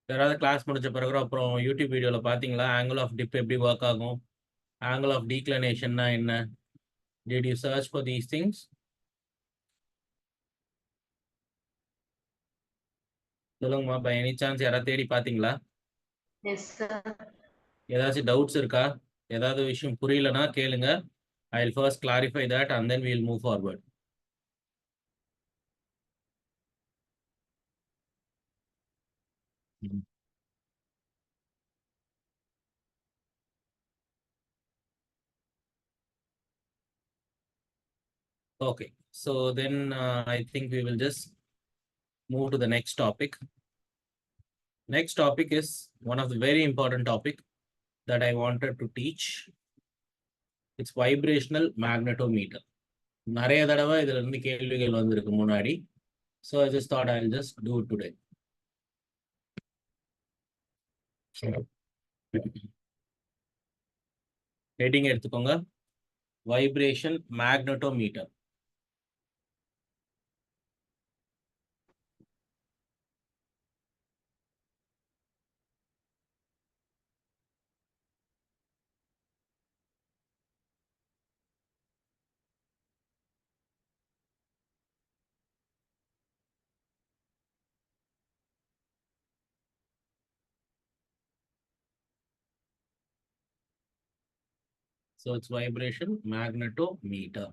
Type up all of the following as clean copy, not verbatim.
யாராவது கிளாஸ் முடிச்ச பிறகு அப்புறம் யூடியூப் வீடியோவில் பார்த்தீங்களா ஆங்கிள் ஆஃப் டிப் எப்படி ஒர்க் ஆகும், ஆங்கிள் ஆஃப் டீக்ளனேஷன்னா என்ன? Did you search for these things? சொல்லுங்கம்மா, பை எனி சான்ஸ் யாராவது தேடி பார்த்தீங்களா? Yes sir. ஏதாச்சும் டவுட்ஸ் இருக்கா? ஏதாவது விஷயம் புரியலனா கேளுங்க. I will first clarify that and then will move forward. Okay, so then I think we will just move to the next topic. Next topic is one of the very important topic that I wanted to teach. It's vibrational magnetometer. நிறைய தடவை இதுல இருந்து கேள்விகள் வந்திருக்கு முன்னாடி. So I just thought I'll just do it today. Heading எடுத்துக்கோங்க, vibration magnetometer. So it's vibration magnetometer.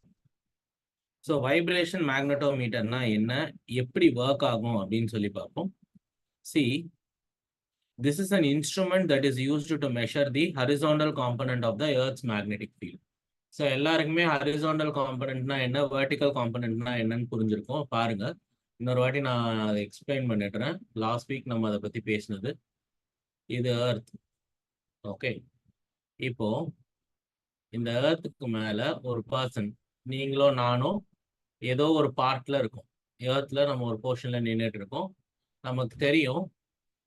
So vibration magnetometer na என்ன, எப்படி ஒர்க் ஆகும் அப்படின்னு சொல்லி பார்ப்போம். See, this is an instrument that is used to measure the horizontal component of the Earth's magnetic field. So எல்லாருக்குமே horizontal componentனா என்ன, vertical componentனா என்னன்னு புரிஞ்சிருக்கும். பாருங்க, இன்னொரு வாட்டி நான் அதை எக்ஸ்பிளைன் பண்ணிடுறேன். லாஸ்ட் வீக் நம்ம அதை பத்தி பேசினது. இது எர்த். ஓகே, இப்போ இந்த எர்த்துக்கு மேல ஒரு பர்சன், நீங்களோ நானோ ஏதோ ஒரு பார்ட்ல இருக்கும். எர்த்ல நம்ம ஒரு போர்ஷன்ல நின்றுட்டு இருக்கோம். நமக்கு தெரியும்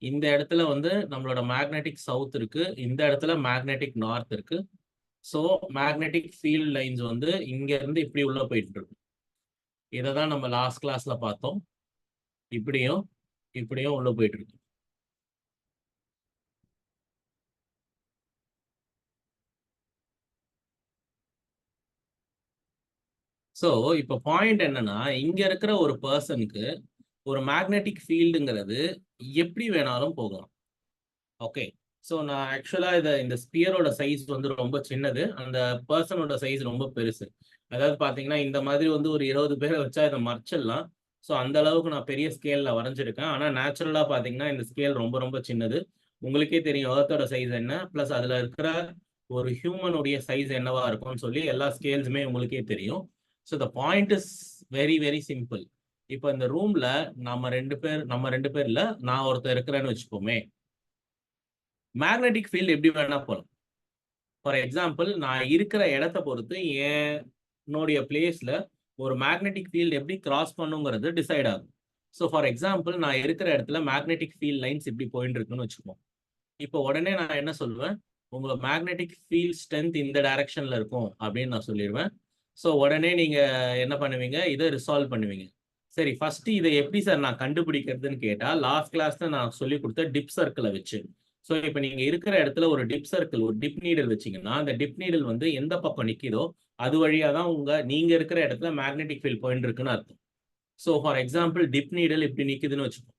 இந்த இடத்துல வந்து நம்மளோட மேக்னெட்டிக் சவுத் இருக்கு, இந்த இடத்துல மேக்னெட்டிக் நார்த் இருக்கு. ஸோ மேக்னெட்டிக் ஃபீல்ட் லைன்ஸ் வந்து இங்க இருந்து இப்படி உள்ள போயிட்டு இருக்கு. இதை தான் நம்ம லாஸ்ட் கிளாஸ்ல பார்த்தோம். இப்படியும் இப்படியும் உள்ள போயிட்டு இருக்கு. ஸோ இப்போ பாயிண்ட் என்னன்னா, இங்க இருக்கிற ஒரு பர்சனுக்கு ஒரு மேக்னெட்டிக் ஃபீல்டுங்கிறது எப்படி வேணாலும் போகலாம். ஓகே, ஸோ நான் ஆக்சுவலாக இந்த ஸ்பியரோட சைஸ் வந்து ரொம்ப சின்னது, அந்த பர்சனோட சைஸ் ரொம்ப பெருசு. அதாவது பார்த்தீங்கன்னா இந்த மாதிரி வந்து ஒரு 20 பேரை வச்சா இதை மறைச்சிடலாம். ஸோ அந்த அளவுக்கு நான் பெரிய ஸ்கேலில் வரைஞ்சிருக்கேன். ஆனால் நேச்சுரலாக பார்த்தீங்கன்னா இந்த ஸ்கேல் ரொம்ப ரொம்ப சின்னது. உங்களுக்கே தெரியும் ஏர்த்தோட சைஸ் என்ன, ப்ளஸ் அதில் இருக்கிற ஒரு ஹியூமனுடைய சைஸ் என்னவா இருக்கும்னு சொல்லி எல்லா ஸ்கேல்ஸுமே உங்களுக்கே தெரியும். So the point is very very simple. இப்போ இந்த ரூம்ல நம்ம ரெண்டு பேர்ல நான் ஒருத்தர் இருக்கிறேன்னு வச்சுப்போமே, மேக்னெட்டிக் ஃபீல்டு எப்படி வேணா போகலாம். ஃபார் எக்ஸாம்பிள், நான் இருக்கிற இடத்த பொறுத்து என்னுடைய பிளேஸ்ல ஒரு மேக்னெட்டிக் ஃபீல்டு எப்படி கிராஸ் பண்ணுங்கிறது டிசைட் ஆகும். ஸோ ஃபார் எக்ஸாம்பிள், நான் இருக்கிற இடத்துல மேக்னெட்டிக் ஃபீல்ட் லைன்ஸ் இப்படி போயிட்டு இருக்குன்னு வச்சுப்போம். இப்போ உடனே நான் என்ன சொல்லுவேன், உங்களோட மேக்னெட்டிக் ஃபீல்ட் ஸ்ட்ரென்த் இந்த டைரக்ஷன்ல இருக்கும் அப்படின்னு நான் சொல்லிடுவேன். ஸோ உடனே நீங்க என்ன பண்ணுவீங்க, இதை ரிசால்வ் பண்ணுவீங்க. சரி, ஃபர்ஸ்ட் இதை எப்படி சார் நான் கண்டுபிடிக்கிறதுன்னு கேட்டா, லாஸ்ட் கிளாஸ்ல நான் சொல்லி கொடுத்த டிப் சர்க்கிளை வச்சு. ஸோ இப்போ நீங்க இருக்கிற இடத்துல ஒரு டிப் சர்க்கிள், ஒரு டிப் நீடல் வச்சீங்கன்னா, அந்த டிப் நீடல் வந்து எந்த பக்கம் நிற்கிதோ அது வழியா தான் நீங்க இருக்கிற இடத்துல மேக்னெட்டிக் ஃபீல்ட் போயிட்டு இருக்குன்னு அர்த்தம். ஸோ ஃபார் எக்ஸாம்பிள், டிப் நீடல் இப்படி நிற்குதுன்னு வச்சுக்கோங்க.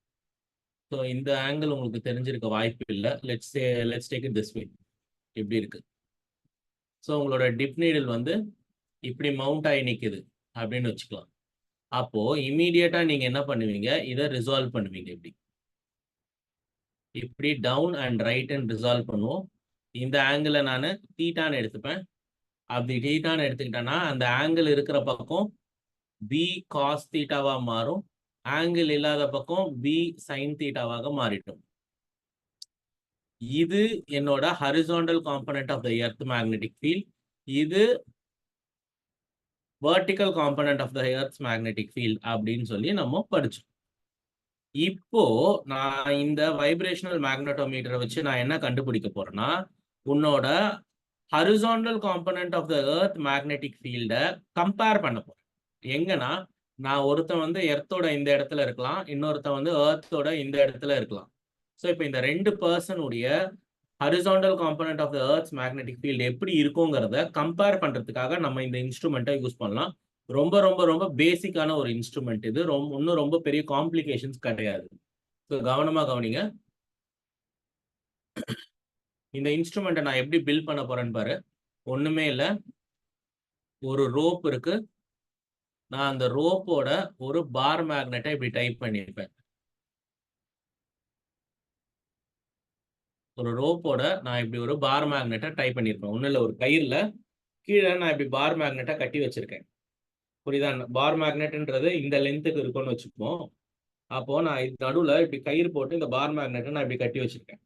ஸோ இந்த ஆங்கிள் உங்களுக்கு தெரிஞ்சிருக்க வாய்ப்பு இல்லை. Let's take it this way. இப்படி இருக்கு. ஸோ உங்களோட டிப் நீடல் வந்து இப்படி மவுண்ட் ஆகி நிற்குது அப்படின்னு வச்சுக்கலாம். அப்போ இமீடியட்டா நீங்க என்ன பண்ணுவீங்க, இதை ரிசால்வ் பண்ணுவீங்க. இப்படி down and right and resolve பண்ணுவோம். இந்த ஆங்கிளை நான் தீட்டான்னு எடுத்துப்பேன். அப்படி தீட்டான்னு எடுத்துக்கிட்டேன்னா அந்த ஆங்கிள் இருக்கிற பக்கம் பி காஸ் தீட்டாவா மாறும், ஆங்கிள் இல்லாத பக்கம் பி சைன் தீட்டாவாக மாறிடும். இது என்னோட horizontal component of the earth magnetic field. இது vertical component of the earth's magnetic field அப்படின்னு சொல்லி நம்ம படிச்சோம். இப்போ நான் இந்த வைப்ரேஷனல் மேக்னட்டோமீட்டரை வச்சு நான் என்ன கண்டுபிடிக்க போறேன்னா, உன்னோட horizontal component of the earth magnetic ஃபீல்டை கம்பேர் பண்ண போறேன். எங்கன்னா, நான் ஒருத்தன் வந்து எர்த்தோட இந்த இடத்துல இருக்கலாம், இன்னொருத்தன் வந்து எர்த்தோட இந்த இடத்துல இருக்கலாம். ஸோ இப்போ இந்த ரெண்டு பர்சனுடைய horizontal component of the earth's magnetic field எப்படி இருக்குங்கிறத கம்பேர் பண்ணுறதுக்காக நம்ம இந்த இன்ஸ்ட்ருமெண்ட்டை யூஸ் பண்ணலாம். ரொம்ப ரொம்ப ரொம்ப பேசிக்கான ஒரு இன்ஸ்ட்ருமெண்ட் இது. இன்னும் ரொம்ப பெரிய காம்ப்ளிகேஷன்ஸ் கிடையாது. ஸோ கவனமாக கவனிங்க. இந்த இன்ஸ்ட்ருமெண்ட்டை நான் எப்படி பில்ட் பண்ண போறேன்னு பாரு. ஒன்றுமே இல்லை, ஒரு ரோப் இருக்கு. நான் அந்த ரோப்போட ஒரு பார் மேக்னெட்டை இப்படி டைப் பண்ணியிருப்பேன். ஒரு ரோப்போட நான் இப்படி ஒரு பார் மேக்னெட்டை டைப் பண்ணியிருப்பேன். ஒன்றும் இல்லை, ஒரு கயிறுல கீழே நான் இப்படி பார் மேக்னெட்டை கட்டி வச்சிருக்கேன். புரியுதா? பார் மேக்னெட்ன்றது இந்த லென்த்துக்கு இருக்கும்னு வச்சுப்போம். அப்போ நான் இது நடுவில் இப்படி கயிறு போட்டு இந்த பார் மேக்னெட்டை நான் இப்படி கட்டி வச்சிருக்கேன்.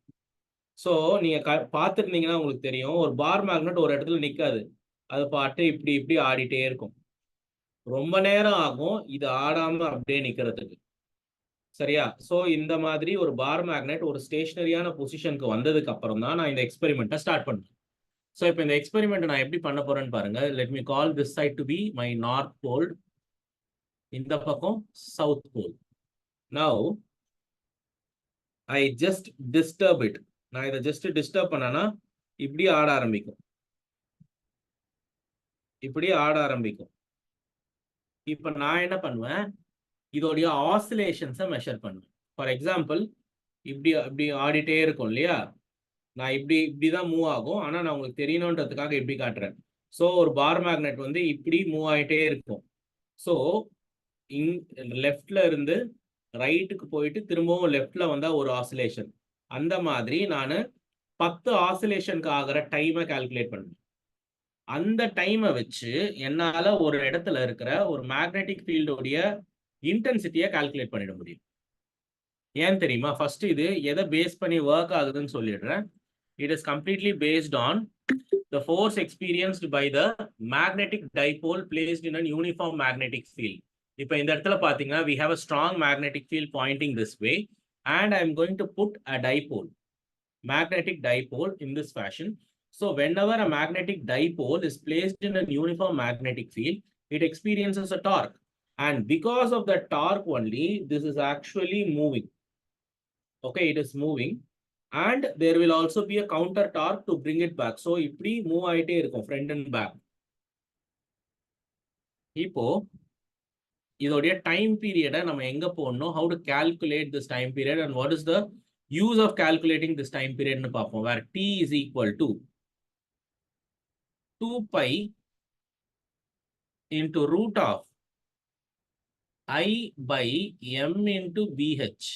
ஸோ நீங்க பார்த்துருந்தீங்கன்னா உங்களுக்கு தெரியும், ஒரு பார் மேக்னெட் ஒரு இடத்துல நிற்காது. அது பாட்டு இப்படி இப்படி ஆடிட்டே இருக்கும். ரொம்ப நேரம் ஆகும் இது ஆடாம அப்படியே நிற்கிறதுக்கு. சரியா? ஸோ இந்த மாதிரி ஒரு பார் மேக்னெட் ஒரு ஸ்டேஷனரியான பொசிஷனுக்கு வந்ததுக்கு அப்புறம் தான் நான் இந்த எக்ஸ்பெரிமெண்ட்டை ஸ்டார்ட் பண்ணுவேன். ஸோ இப்போ இந்த எக்ஸ்பெரிமெண்ட் நான் எப்படி பண்ண போறேன்னு பாருங்க. Let me call this side to be my north pole, இந்த பக்கம் south pole. Now I just disturb it. நான் இதை ஜஸ்ட் டிஸ்டர்ப் பண்ணனா இப்படி ஆட ஆரம்பிக்கும். இப்படி ஆட ஆரம்பிக்கும். இப்போ நான் என்ன பண்ணுவேன், இதோடைய ஆசிலேஷன்ஸை மெஷர் பண்ணுவேன். ஃபார் எக்ஸாம்பிள், இப்படி இப்படி ஆடிட்டே இருக்கும் இல்லையா? நான் இப்படிதான் மூவ் ஆகும். ஆனால் நான் உங்களுக்கு தெரியணுன்றதுக்காக இப்படி காட்டுறேன். ஸோ ஒரு பார் மேக்னெட் வந்து இப்படி மூவ் ஆகிட்டே இருக்கும். ஸோ லெஃப்ட்ல இருந்து ரைட்டுக்கு போயிட்டு திரும்பவும் லெஃப்ட்ல வந்தா ஒரு ஆசிலேஷன். அந்த மாதிரி நான் 10 ஆசிலேஷனுக்கு ஆகிற டைமை கால்குலேட் பண்ணுவேன். அந்த டைமை வச்சு என்னால ஒரு இடத்துல இருக்கிற ஒரு மேக்னெட்டிக் ஃபீல்டோடைய இன்டென்சிட்டியை கால்குலேட் பண்ணிட முடியும். ஏன் தெரியுமா? ஃபர்ஸ்ட் இது எதை பேஸ் பண்ணி ஒர்க் ஆகுதுன்னு சொல்லிடுறேன். It is completely based on the force experienced by the magnetic dipole placed in an uniform magnetic field. இப்போ இந்த இடத்துல பாத்தீங்கன்னா we have a strong magnetic field pointing this way and I am going to put a dipole, magnetic dipole in this fashion. So whenever a magnetic dipole is placed in a uniform magnetic field, it experiences a torque, and because of the torque only this is actually moving. Okay, it is moving. And there will also be a counter torque to bring it back. So இப்படி move ஆயிட்டே இருக்கும் front and back. இப்போ இதோடைய time பீரியடை நம்ம எங்க போடணும், how to calculate this time period and what is the use of calculating this time period னு பார்ப்போம். where t is equal to 2 pi into root of I by m into bh.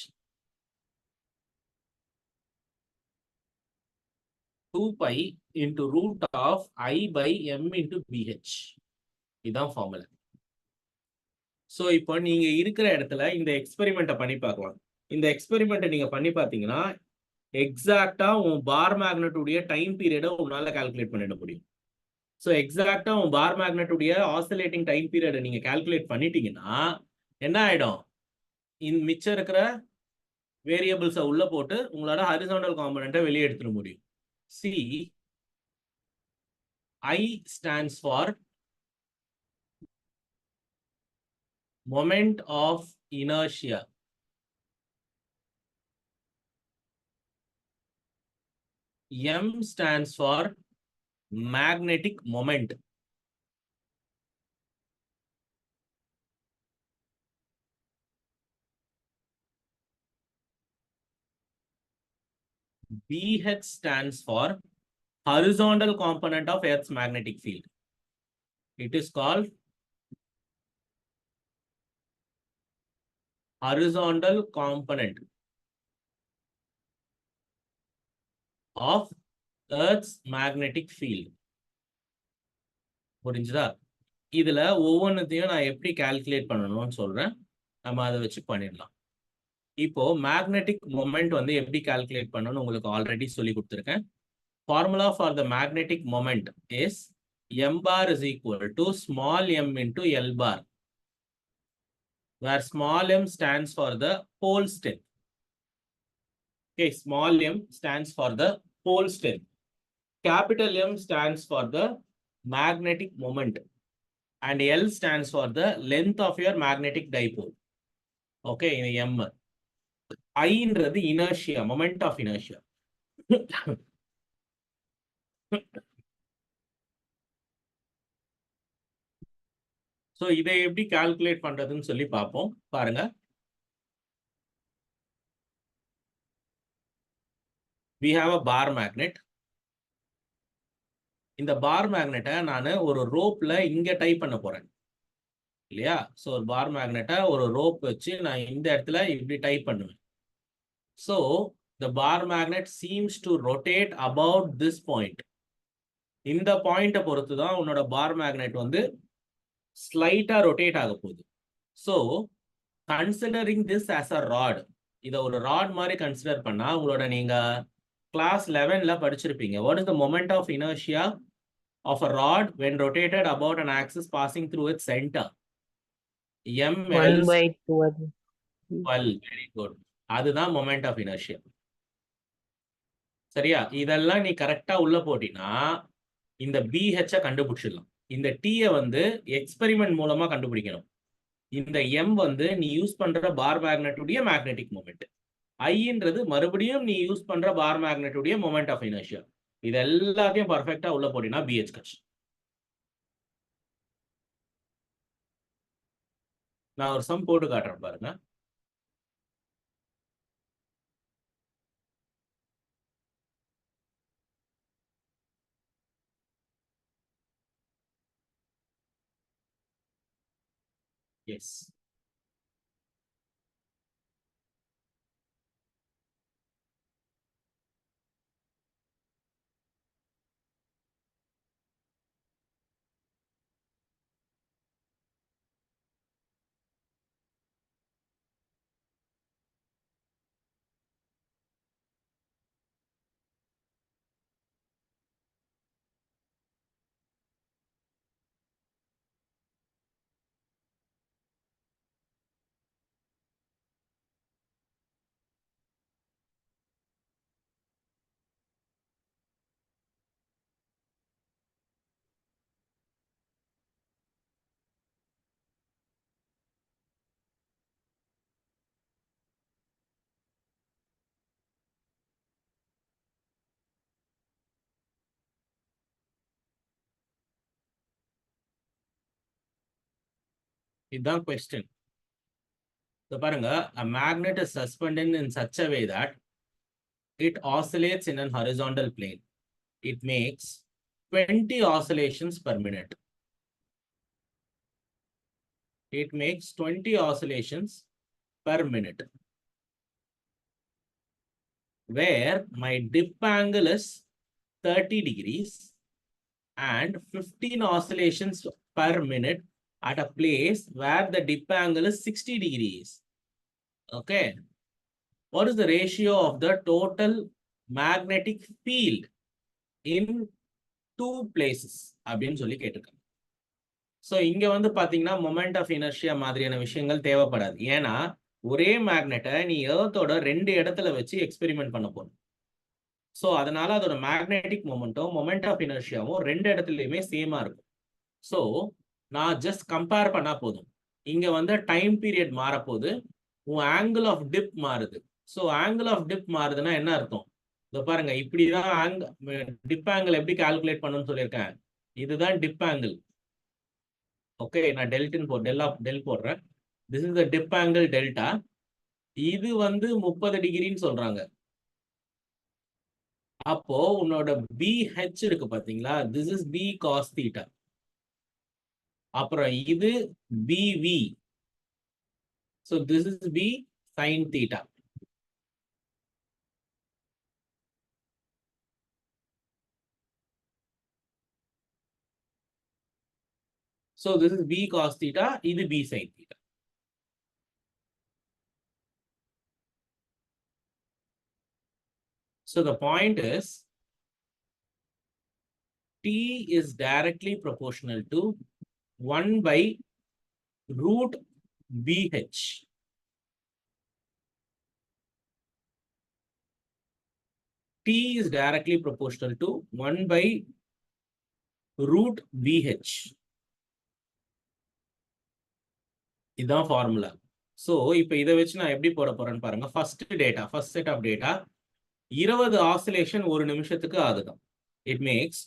2 pi into root of I by m into bh. இதான் formula. So இப்போ நீங்க இருக்கிற இடத்துல இந்த எக்ஸ்பெரிமெண்ட்டை பண்ணி பார்க்கலாம். இந்த எக்ஸ்பெரிமெண்ட்டை நீங்க பண்ணி பார்த்தீங்கன்னா எக்ஸாக்டா உன் பார் மேக்னெட்டுடைய டைம் பீரியடை உன்னால கால்குலேட் பண்ணிட முடியும். ஸோ எக்ஸாக்டா உன் பார் மேக்னெட்டுடைய ஆசிலேட்டிங் டைம் பீரியடை நீங்க கால்குலேட் பண்ணிட்டீங்கன்னா என்ன ஆயிடும், மிச்சம் இருக்கிற வேரியபிள்ஸை உள்ள போட்டு உங்களோட ஹரிசாண்டல் காம்பனண்ட்டை வெளியே எடுத்துட முடியும். C I stands for moment of inertia. M stands for magnetic moment. BH stands for horizontal component of Earth's magnetic field. It is called horizontal component of Earth's magnetic field. புரிஞ்சுதா? இதுல ஒவ்வொன்றுத்தையும் நான் எப்படி calculate பண்ணணும்னு சொல்றேன். நம்ம அதை வச்சு பண்ணிடலாம். இப்போ மேக்னெட்டிக் மொமெண்ட் வந்து எப்படி கால்குலேட் பண்ணணும்னு உங்களுக்கு ஆல்ரெடி சொல்லி கொடுத்துருக்கேன். Formula for the magnetic moment is m bar is equal to small m into L bar, where small m stands for the pole strength. Okay, small m stands for the pole strength. Capital M stands for the magnetic moment, and L stands for the length of your magnetic dipole. Okay, in M. ஐன்றது inertia, moment of inertia. So இதை எப்படி calculate பண்றதுன்னு சொல்லி பார்ப்போம். பாருங்க, we have a bar magnet. இந்த பார் மேக்னெட்டை நான் ஒரு ரோப்ல இங்க டைப் பண்ண போறேன் இல்லையா? ஸோ ஒரு பார் மேக்னெட்டை ஒரு ரோப் வச்சு நான் இந்த இடத்துல இப்படி டைப் பண்ணுவேன். So the bar magnet seems to rotate about this point. இந்த பாயிண்ட்டை பொறுத்து தான் உன்னோட பார் மேக்னெட் வந்து ஸ்லைட்டா ரொட்டேட் ஆக போகுது. So considering this as a rod, இதை ஒரு ராட் மாதிரி கன்சிடர் பண்ணா உங்களோட நீங்க கிளாஸ் 11ல படிச்சிருப்பீங்க. What is the moment of inertia of a rod when rotated about an axis passing through its center? ml 1/12. 12. Very good. அதுதான் மொமெண்ட் ஆஃப் இனர்ஷியா. சரியா? இதெல்லாம் நீ கரெக்டா உள்ள போட்டினா இந்த BH கண்டுபிடிச்சிடலாம். இந்த T வந்து எக்ஸ்பெரிமெண்ட் மூலமா கண்டுபிடிக்கணும். இந்த M வந்து நீ யூஸ் பண்ற பார் மேக்னெட்டுடைய மேக்னெட்டிக் மொமெண்ட். ஐன்றது மறுபடியும் நீ யூஸ் பண்ற பார் மேக்னெட்டுடைய மொமெண்ட் ஆஃப் இனர்ஷியா. இது எல்லாத்தையும் பர்ஃபெக்டா உள்ள போட்டினா BH கட்சி. நான் ஒரு சம் போட்டு காட்டுறேன் பாருங்க. எஸ், இதுதான் கொஸ்டின். பாருங்க, a magnet is suspended in such a way that it oscillates in an horizontal plane. It makes 20 oscillations per minute. It makes 20 oscillations per minute, where my dip angle is 30 degrees and 15 oscillations per minute at a place where the dip angle is 60 degrees. Okay. What is the ratio of the total magnetic field in two places? அப்படின்னு சொல்லி கேட்டிருக்காங்க. So இங்க வந்து பாத்தீங்கன்னா moment of inertia மாதிரியான விஷயங்கள் தேவைப்படாது. ஏன்னா ஒரே மேக்னெட்டை நீ எர்த்தோட 2 இடத்துல வச்சு எக்ஸ்பெரிமெண்ட் பண்ண போகணும். ஸோ அதனால அதோட மேக்னெட்டிக் மொமெண்ட்டும் மொமெண்ட் ஆஃப் இனர்ஷியாவும் 2 இடத்துலையுமே சேமா இருக்கும். ஸோ நான் ஜஸ்ட் கம்பேர் பண்ணா போதும். இங்க வந்து டைம் பீரியட் மாறப்போகுது, உன் ஆங்கிள் ஆஃப் டிப் மாறுது. ஸோ ஆங்கிள் ஆஃப் டிப் மாறுதுன்னா என்ன அர்த்தம்? இதோ பாருங்க, இப்படிதான் டிப் ஆங்கிள் எப்படி கால்குலேட் பண்ணணும்னு சொல்லியிருக்கேன். இதுதான் டிப் ஆங்கிள். ஓகே, நான் டெல் போடுறேன். This is the dip angle delta. இது வந்து 30 டிகிரின்னு சொல்றாங்க. அப்போ உன்னோட BH இருக்கு பாத்தீங்களா, this is B cos theta. அப்புறம் இது BV. So this is B sin theta. So this is B cos theta, இது B sin theta. So the point is T is directly proportional to 1 by root BH. T is directly proportional to 1 by root BH. இதுதான் formula. So இப்போ இதை வச்சு நான் எப்படி போட போறேன்னு பாருங்க. First set of data 20 oscillation ஒரு நிமிஷத்துக்கு ஆகுதான். It makes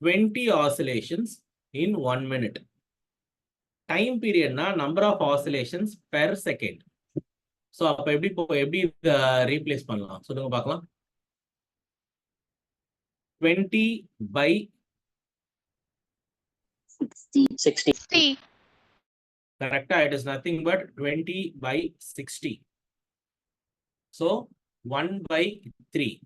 20 oscillations in 1 minute. Time பீரியட்னா number of oscillations per second. So அப்போ எப்படி ரீப்ளேஸ் பண்ணலாம் சொல்லுங்க பார்க்கலாம். 20 by 60. correct, it is nothing but 20 by 60. So 1 by 3.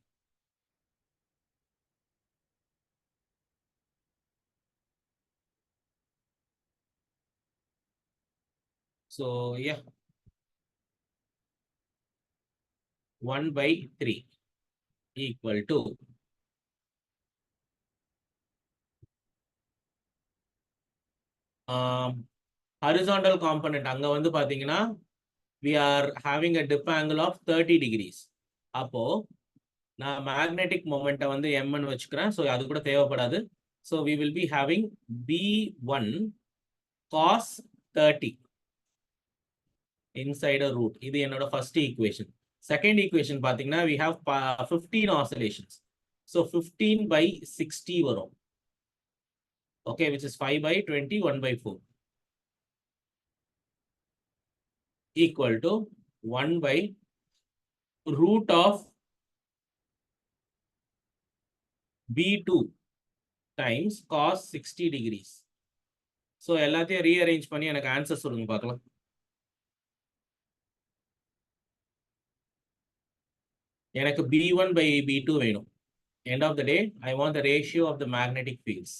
So yeah, 1 by 3 equal to horizontal component. அங்க வந்து பாத்தீங்கன்னா we are having a dip angle of 30 degrees. அப்போ நான் மேக்னெட்டிக் மொமெண்ட்டை வந்து mன்னு வச்சுக்கிறேன். ஸோ அது கூட தேவைப்படாது. So we will be having b1 cos 30 inside a root. இது என்னோட ஃபர்ஸ்ட் ஈக்குவேஷன். செகண்ட் ஈக்குவேஷன் பாத்தீங்கன்னா we have 15 oscillations. So 15 by 60 வரும். Okay, which is 5 by 20, 1 by 4. Equal to 1 by root of b2 times cos 60 degrees. So எல்லாத்தையும் rearrange பண்ணி எனக்கு answer சொல்லுங்க பார்க்கலாம். எனக்கு b1 by b2 வேணும். End of the day, I want the ratio of the magnetic fields.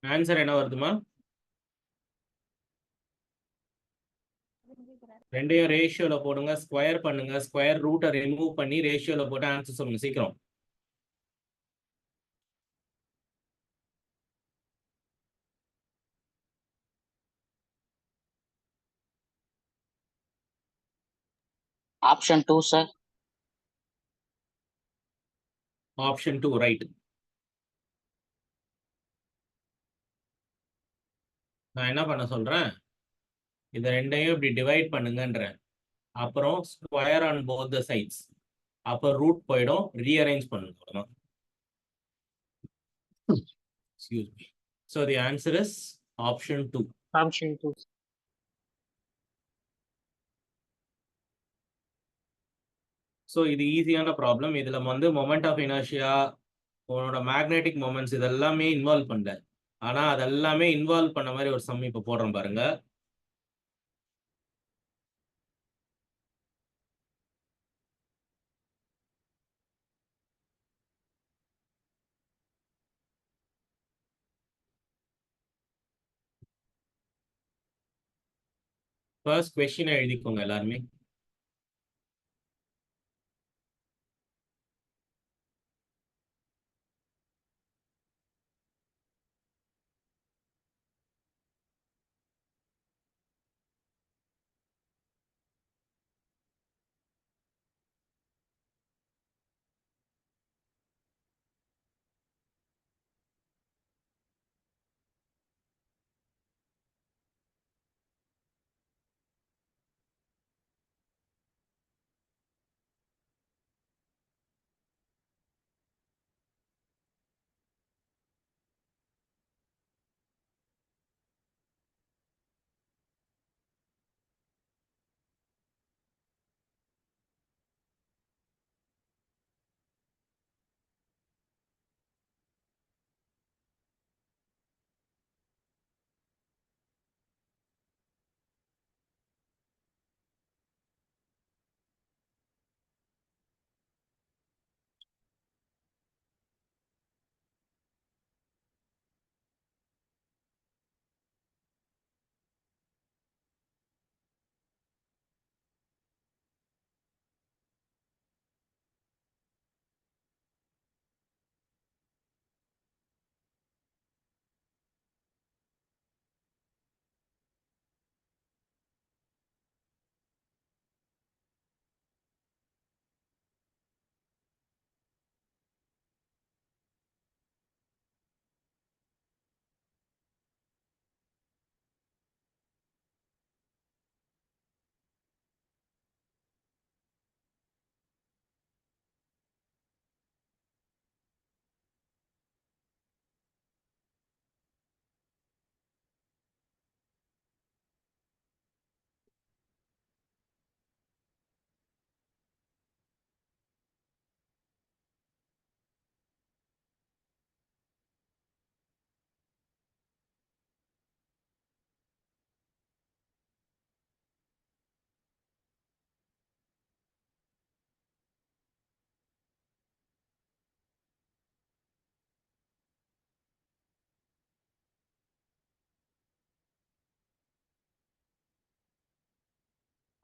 Answer என்ன வருதுமா? ரெண்டையும் ரேஷியோல போடுங்க, ஸ்கொயர் பண்ணுங்க, ஸ்கொயர் ரூட்டை ரிமூவ் பண்ணி ரேஷியோல போட்டு ஆன்சர் சொல்லுங்க சீக்கிரம். Option 2, sir. Option 2 right. நான் என்ன பண்ண சொல்றேன், இதை ரெண்டையும் இப்படி டிவைட் பண்ணுங்கன்றேன். அப்புறம் square on both the sides. அப்போ ரூட் போயிடும், ரீஅரேஞ்ச் பண்ணுங்க. Excuse me. So the answer is option 2. Option 2. So இது ஈஸியான ப்ராப்ளம். இதுல வந்து மொமெண்ட் ஆஃப் இனர்ஷியா, உன்னோட மேக்னெட்டிக் மொமெண்ட்ஸ் இதெல்லாமே இன்வால்வ் பண்ணல. ஆனா அதெல்லாமே இன்வால்வ் பண்ண மாதிரி ஒரு சம் இப்போ போடுறோம் பாருங்க. ஃபர்ஸ்ட் கொஸ்டினை எழுதிக்கோங்க எல்லாருமே.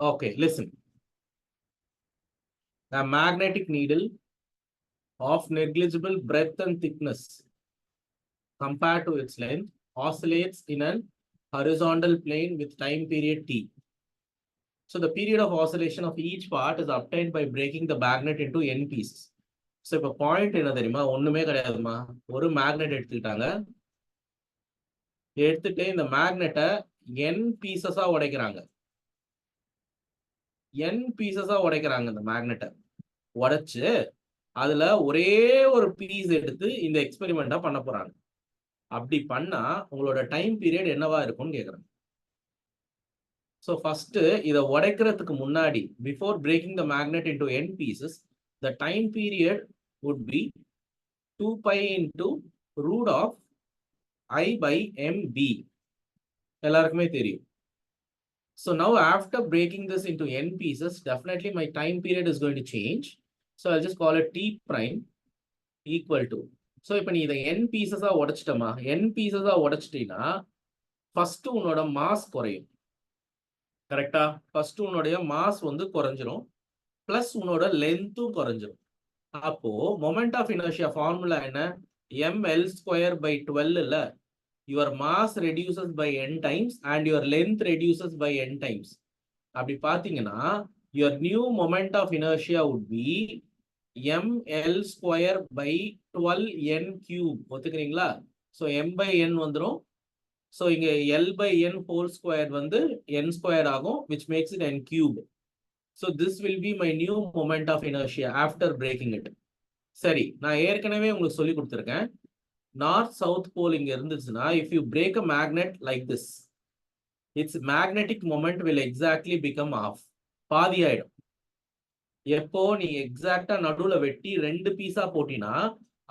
Okay, listen. A magnetic needle of negligible breadth and thickness compared to its length oscillates in an horizontal plane with time period t. So the period of oscillation of each part is obtained by breaking the magnet into n pieces. So இப்போ point என்ன தெரியுமா, ஒண்ணுமே கிடையாதுமா. ஒரு magnet எடுத்துட்டு இந்த மேக்னெட்டை n பீசஸா உடைக்கிறாங்க. n பீசஸா உடைக்கிறாங்க இந்த மேக்னெட்டை. உடைச்சு அதுல ஒரே ஒரு பீஸ் எடுத்து இந்த எக்ஸ்பெரிமெண்டா பண்ண போறாங்க. அப்படி பண்ணா உங்களோட டைம் பீரியட் என்னவா இருக்கும்னு கேக்குறாங்க. ஸோ ஃபர்ஸ்ட் இதை உடைக்கிறதுக்கு முன்னாடி, before breaking the magnet into n pieces, the time period would be 2 pi into root of I by mb. எல்லாருக்குமே தெரியும். So now after breaking this into n pieces, definitely my time period is going to change. So I'll just call it t prime equal to. So இப்போ நீ இதை n பீசஸா உடைச்சிட்டமா, n பீசஸா உடைச்சிட்டீங்கன்னா first உன்னோட mass குறையும். கரெக்டா? First உன்னுடைய mass வந்து குறைஞ்சிரும், plus உன்னோட லென்த்தும் குறைஞ்சிரும். அப்போ மொமெண்ட் ஆஃப் இனர்ஷியா ஃபார்முலா என்ன? ml² by 12 இல்ல, your mass reduces by n times and your length reduces by n times. அப்படி பாத்தீங்கன்னா your new moment of inertia would be ml² by 12n3. ஒத்துக்கிறீங்களா? ஸோ m by n வந்துடும். So இங்க l by n whole square வந்து n² ஆகும், which makes it n3. So this will be my new moment of inertia after breaking it. சரி, நான் ஏற்கனவே உங்களுக்கு சொல்லி கொடுத்துருக்கேன். நார்த் சவுத் போல் இங்க இருந்துச்சுன்னா, if you break a magnet like this, its magnetic moment will exactly become half. பாதி ஆயிடும். எப்போ நீ எக்ஸாக்டா நடுவுல வெட்டி 2 பீஸா போட்டினா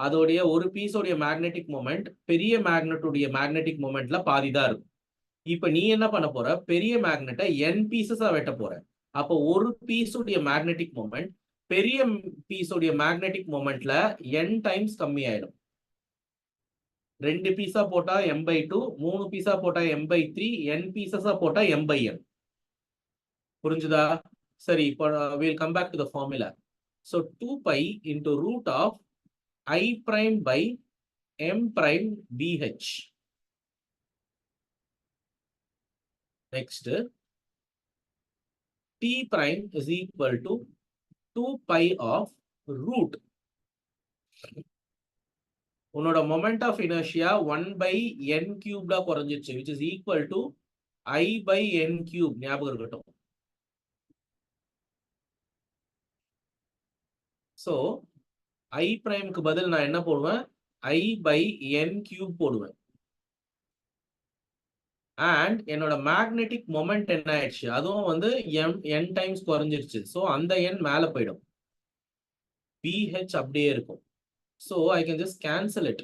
அதோடைய ஒரு பீஸோடைய மேக்னெட்டிக் மொமெண்ட் பெரிய மேக்னெட்டுடைய மேக்னெட்டிக் மொமெண்ட்ல பாதி தான் இருக்கும். இப்ப நீ என்ன பண்ண போற, பெரிய மேக்னெட்டை n பீசஸா வெட்ட போற. அப்போ ஒரு பீஸோடைய மேக்னெட்டிக் மொமெண்ட் பெரிய பீஸோடைய மேக்னெட்டிக் மொமெண்ட்ல n டைம்ஸ் கம்மி ஆயிடும். 2 பீஸா போட்டா m/2, 3 பீஸா போட்டா m/3, n பீசஸா போட்டா m/n. புரிஞ்சுதா? சரி, இப்போ we'll come back to the formula. So 2 pi into root of I prime by m prime bh. Next, t prime is equal to 2 pi of root. உன்னோட moment of inertia 1/n³ குறைஞ்சிருச்சு, which is equal to I/n³. ஞாபகம் இருக்கட்டும். So I பிரைம்க்கு பதில் நான் என்ன போடுவேன், I/n³ போடுவேன். And என்னோட மேக்னெட்டிக் மொமெண்ட் என்ன ஆயிடுச்சு, அதுவும் வந்து n டைம்ஸ் குறைஞ்சிருச்சு. ஸோ அந்த n மேல போயிடும், BH அப்படியே இருக்கும். So I can just cancel it.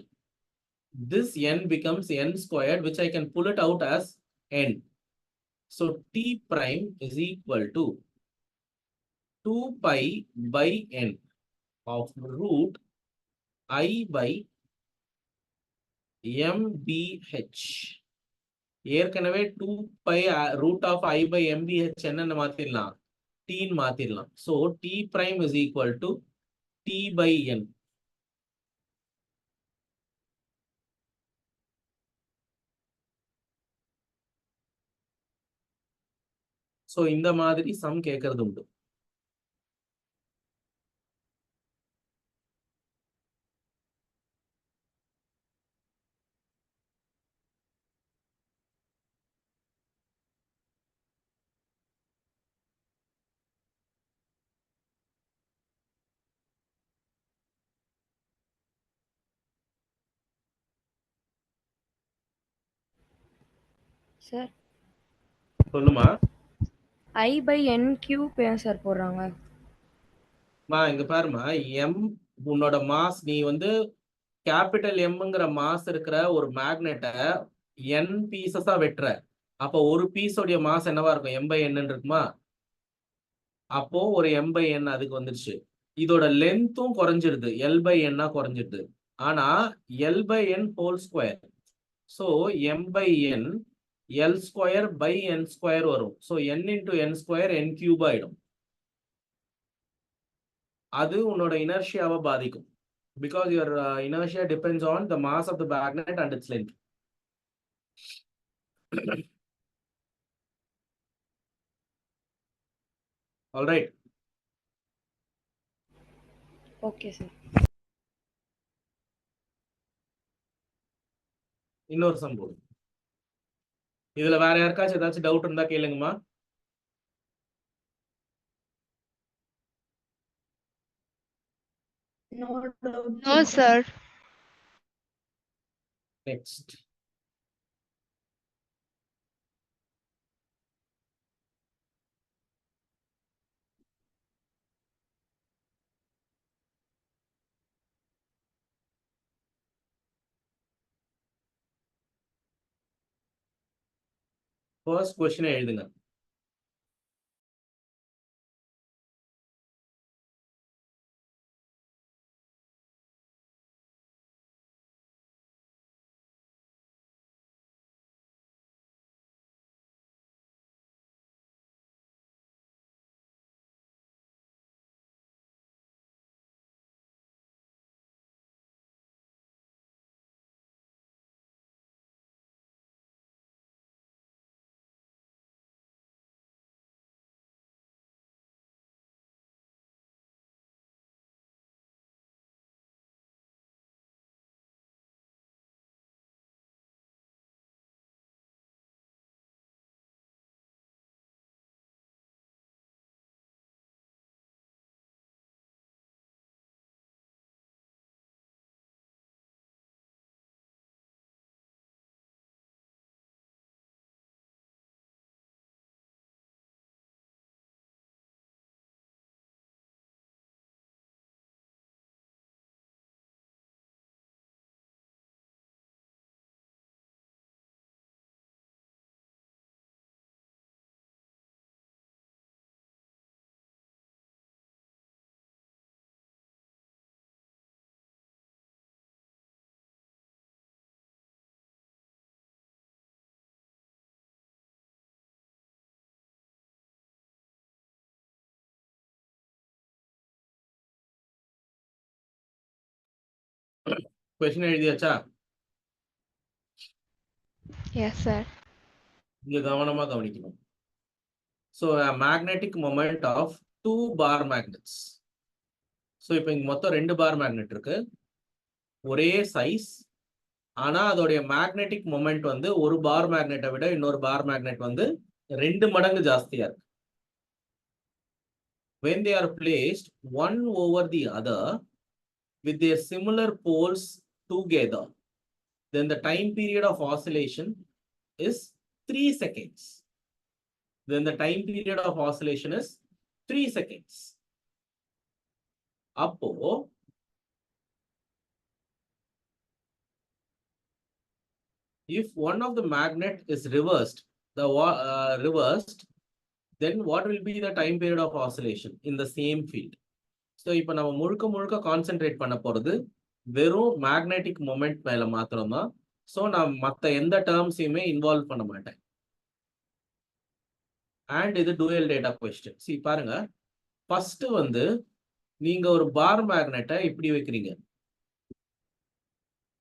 This n becomes n², which I can pull it out as n. So t prime is equal to 2 pi by n of root I by mbh. ஏற்கனவே 2 pi root of I by mbh என்னன்னு மாத்திரலாம், t ன்னு மாத்திரலாம். So t prime is equal to t by n. So இந்த மாதிரி some கேட்கறது உண்டு. Sir சொல்லுமா. I/n³ ஏன் sir போடுறாங்க? இங்க பாருமா, m உன்னோட மாஸ், நீ வந்து கேபிட்டல் எம்ங்கிற மாஸ் இருக்கிற ஒரு மேக்னெட்டை n பீசஸா வெட்டுற. அப்போ ஒரு பீஸோடைய மாஸ் என்னவா இருக்கும், m/n இருக்குமா? அப்போ ஒரு m/n அதுக்கு வந்துருச்சு. இதோட லென்த்தும் குறைஞ்சிருது, l/n குறைஞ்சிருது. ஆனா l/n whole square. So m/n L square by n square வரும். So n into n square n cube ஆயிடும். அது உன்னோட இனர்ஷியாவை பாதிக்கும். Because your inertia depends on the mass of the magnet and its length. All right. Okay sir. இன்னொரு some போடு. இதுல வேற யாருக்காச்சும் ஏதாச்சும் டவுட் இருந்தா கேளுங்கம்மா. No, sir. Next. First question எழுதுங்க. Question எழுதியாச்சா? Yes, sir. இங்க கவனமா கவனிக்கணும். So a magnetic moment of 2 bar magnets. So இப்போ இங்க மொத்தம் 2 பார் மேக்னெட் இருக்கு. ஒரே சைஸ். ஆனா அதோடைய மேக்னெட்டிக் மொமெண்ட் வந்து ஒரு பார் மேக்னெட்டை விட இன்னொரு பார் மேக்னெட் வந்து 2 மடங்கு ஜாஸ்தியா இருக்கு. When they are placed one over the other with their similar poles together, then the time period of oscillation is 3 seconds. Then the time period of oscillation is 3 seconds. அப்போ if one of the magnet is reversed, then what will be the time period of oscillation in the same field? So இப்போ நம்ம முழுக்க concentrate பண்ண போறது வெறும் magnetic moment மேல மாத்திரம் தான். ஸோ நான் மற்ற எந்த டேர்ம்ஸையுமே இன்வால்வ் பண்ண மாட்டேன். அண்ட் இது டூயல் டேட்டா கொஸ்டின். சி பாருங்க, ஃபர்ஸ்ட் வந்து நீங்க ஒரு பார் மேக்னெட்டை இப்படி வைக்கிறீங்க,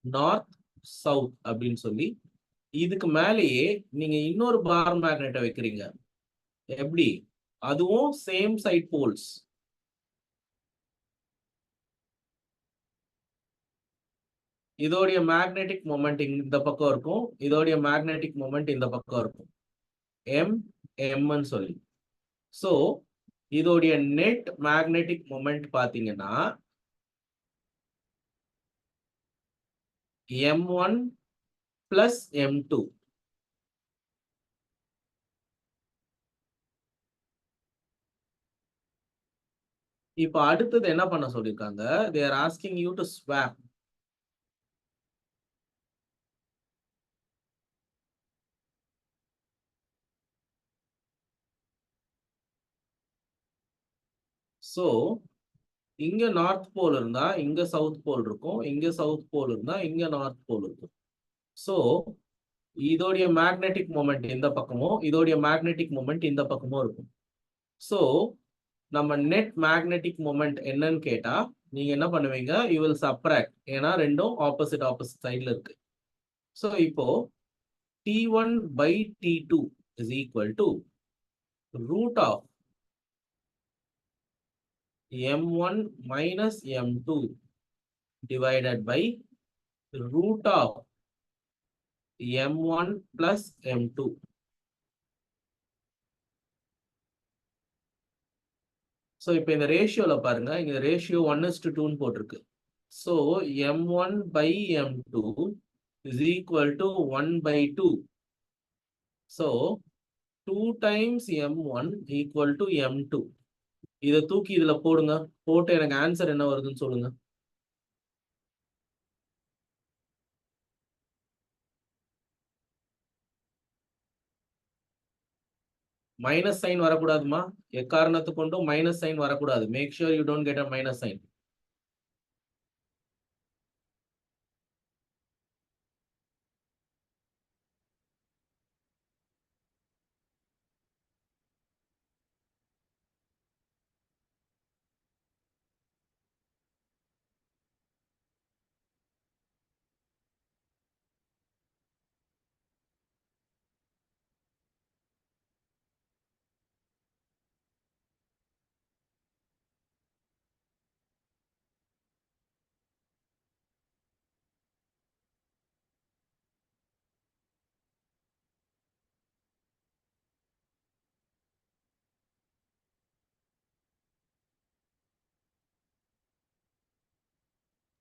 நார்த் சவுத் அப்படின்னு சொல்லி. இதுக்கு மேலேயே நீங்க இன்னொரு பார் மேக்னெட்டை வைக்கிறீங்க. எப்படி? அதுவும் சேம் சைட் போல்ஸ். இதோடைய மேக்னெட்டிக் மொமெண்ட் இந்த பக்கம் இருக்கும், இதோடைய மேக்னெட்டிக் மொமெண்ட் இந்த பக்கம் இருக்கும், எம்னு சொல்லி. ஸோ இதோடைய நெட் மேக்னெட்டிக் மொமெண்ட் பாத்தீங்கன்னா M1 பிளஸ் M2. இப்ப அடுத்தது என்ன பண்ண சொல்லிருக்காங்க? they are asking you to swap. So இங்க நார்த் போல் இருந்தா இங்க சவுத் போல் இருக்கும், இங்க சவுத் போல் இருந்தா இங்க நார்த் போல் இருக்கும். சோ இதோடைய மேக்னெட்டிக் மொமெண்ட் இந்த பக்கமும் இதோடைய மேக்னெட்டிக் மொமெண்ட் இந்த பக்கமும் இருக்கும். ஸோ நம்ம நெட் மேக்னெட்டிக் மொமெண்ட் என்னன்னு கேட்டா நீங்க என்ன பண்ணுவீங்க, யூ வில் சப்ராக்ட். ஏன்னா ரெண்டும் ஆப்போசிட் சைட்ல இருக்கு. ஸோ இப்போ T1 by T2 is equal to root of M1 minus M2 divided by root of M1 plus M2. So இப்போ இந்த ரேஷியோல பாருங்க, இங்க ரேஷியோ 1:2 போட்டிருக்கு. So M1 by M2 is equal to 1 by 2. So 2 times M1 equal to M2. இதை தூக்கி இதுல போடுங்க. போட்டு எனக்கு ஆன்சர் என்ன வருதுன்னு சொல்லுங்க. மைனஸ் சைன் வரக்கூடாதுமா. எக்காரணத்து கொண்டும் மைனஸ் சைன் வரக்கூடாது. Make sure you don't get a minus sign.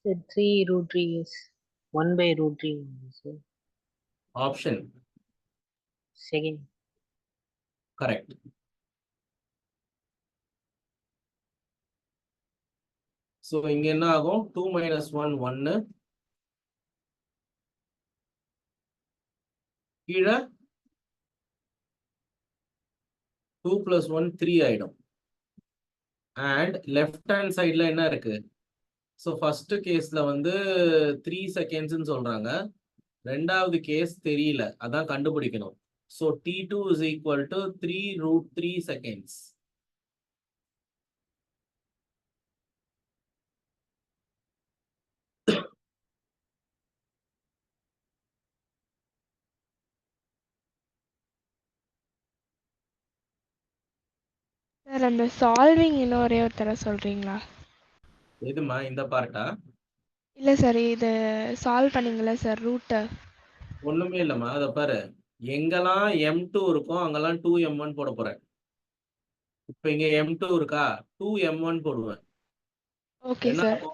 Sir, 3 root 3 is 1 by root 3. Sir. Option Second. Correct. So இங்க என்ன ஆகும், 2 minus 1 1, கீழே 2 plus 1 3 ஆயிடும். அண்ட் லெஃப்ட் ஹேண்ட் சைட்ல என்ன இருக்கு, ஸோ ஃபர்ஸ்ட் கேஸ்ல வந்து 3 செகண்ட்ஸ்ன்னு சொல்றாங்க. ரெண்டாவது கேஸ் தெரியல, அதான் கண்டுபிடிக்கணும். So T2 is equal to 3 root 3 seconds. Sir அந்த சால்விங் இன்னும் ஒரே ஒரு தடவை சொல்றீங்களா? எதுமா இந்த பார்ட்டா? இல்லை சார், இது சால்வ் பண்ணீங்களா சார் ரூட்டை? ஒண்ணுமே இல்லம்மா, அதை பாரு. எங்கெல்லாம் M2 இருக்கும் அங்கெல்லாம் 2M1 போட போறேன். இப்ப இங்க M2 இருக்கா, 2M1 போடுவேன். ஓகே என்ன சார்.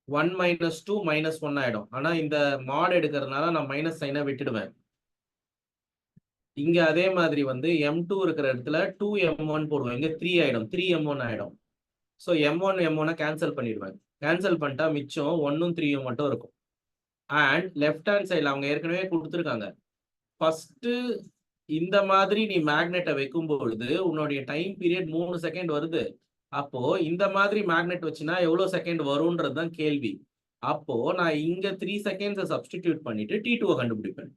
1 minus 2 minus 1 ஆயிடும். ஆனா இந்த மாட் எடுக்கிறதுனால நான் மைனஸ் சைனை விட்டுடுவேன். இங்க அதே மாதிரி வந்து M2 இருக்கிற இடத்துல 2M1 போடுவேன். இங்க 3 ஆயிடும், 3M1 ஆயிடும். ஸோ M1 கேன்சல் பண்ணிடுவேன். கேன்சல் பண்ணிட்டா மிச்சம் 1ம் 3ம் மட்டும் இருக்கும். அண்ட் லெஃப்ட் ஹேண்ட் சைடில் அவங்க ஏற்கனவே கொடுத்துருக்காங்க. ஃபர்ஸ்ட் இந்த மாதிரி நீ மேக்னெட்டை வைக்கும் பொழுது உன்னுடைய டைம் பீரியட் 3 செகண்ட் வருது. அப்போ இந்த மாதிரி மேக்னெட் வச்சுனா எவ்வளவு செகண்ட் வரும்ன்றது தான் கேள்வி. அப்போ நான் இங்க 3 செகண்ட்ஸை சப்ஸ்டிடியூட் பண்ணிட்டு T2 கண்டுபிடிப்பேன்.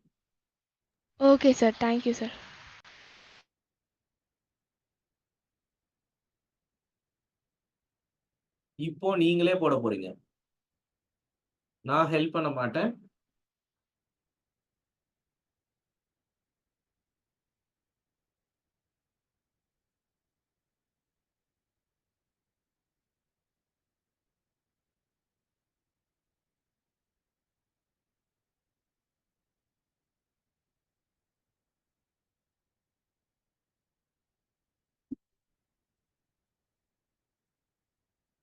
Okay sir, thank you sir. இப்போ நீங்களே போட போறீங்க, நான் ஹெல்ப் பண்ண மாட்டேன்.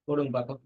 போடுங்க பார்க்கலாம்.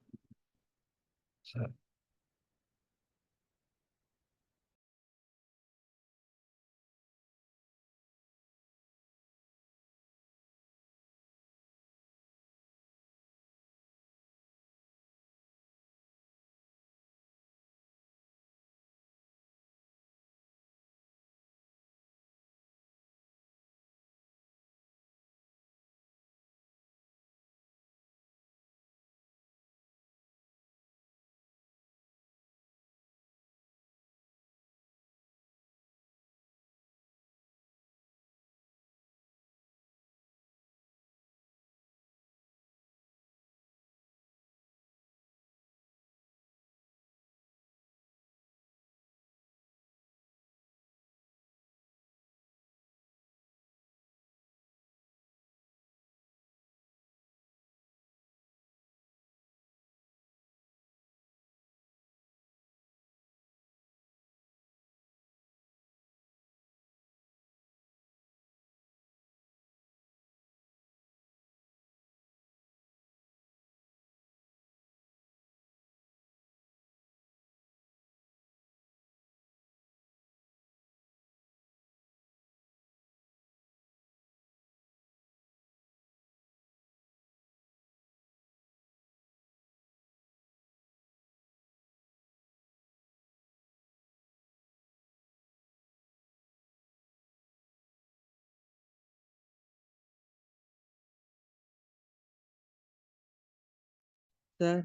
சார்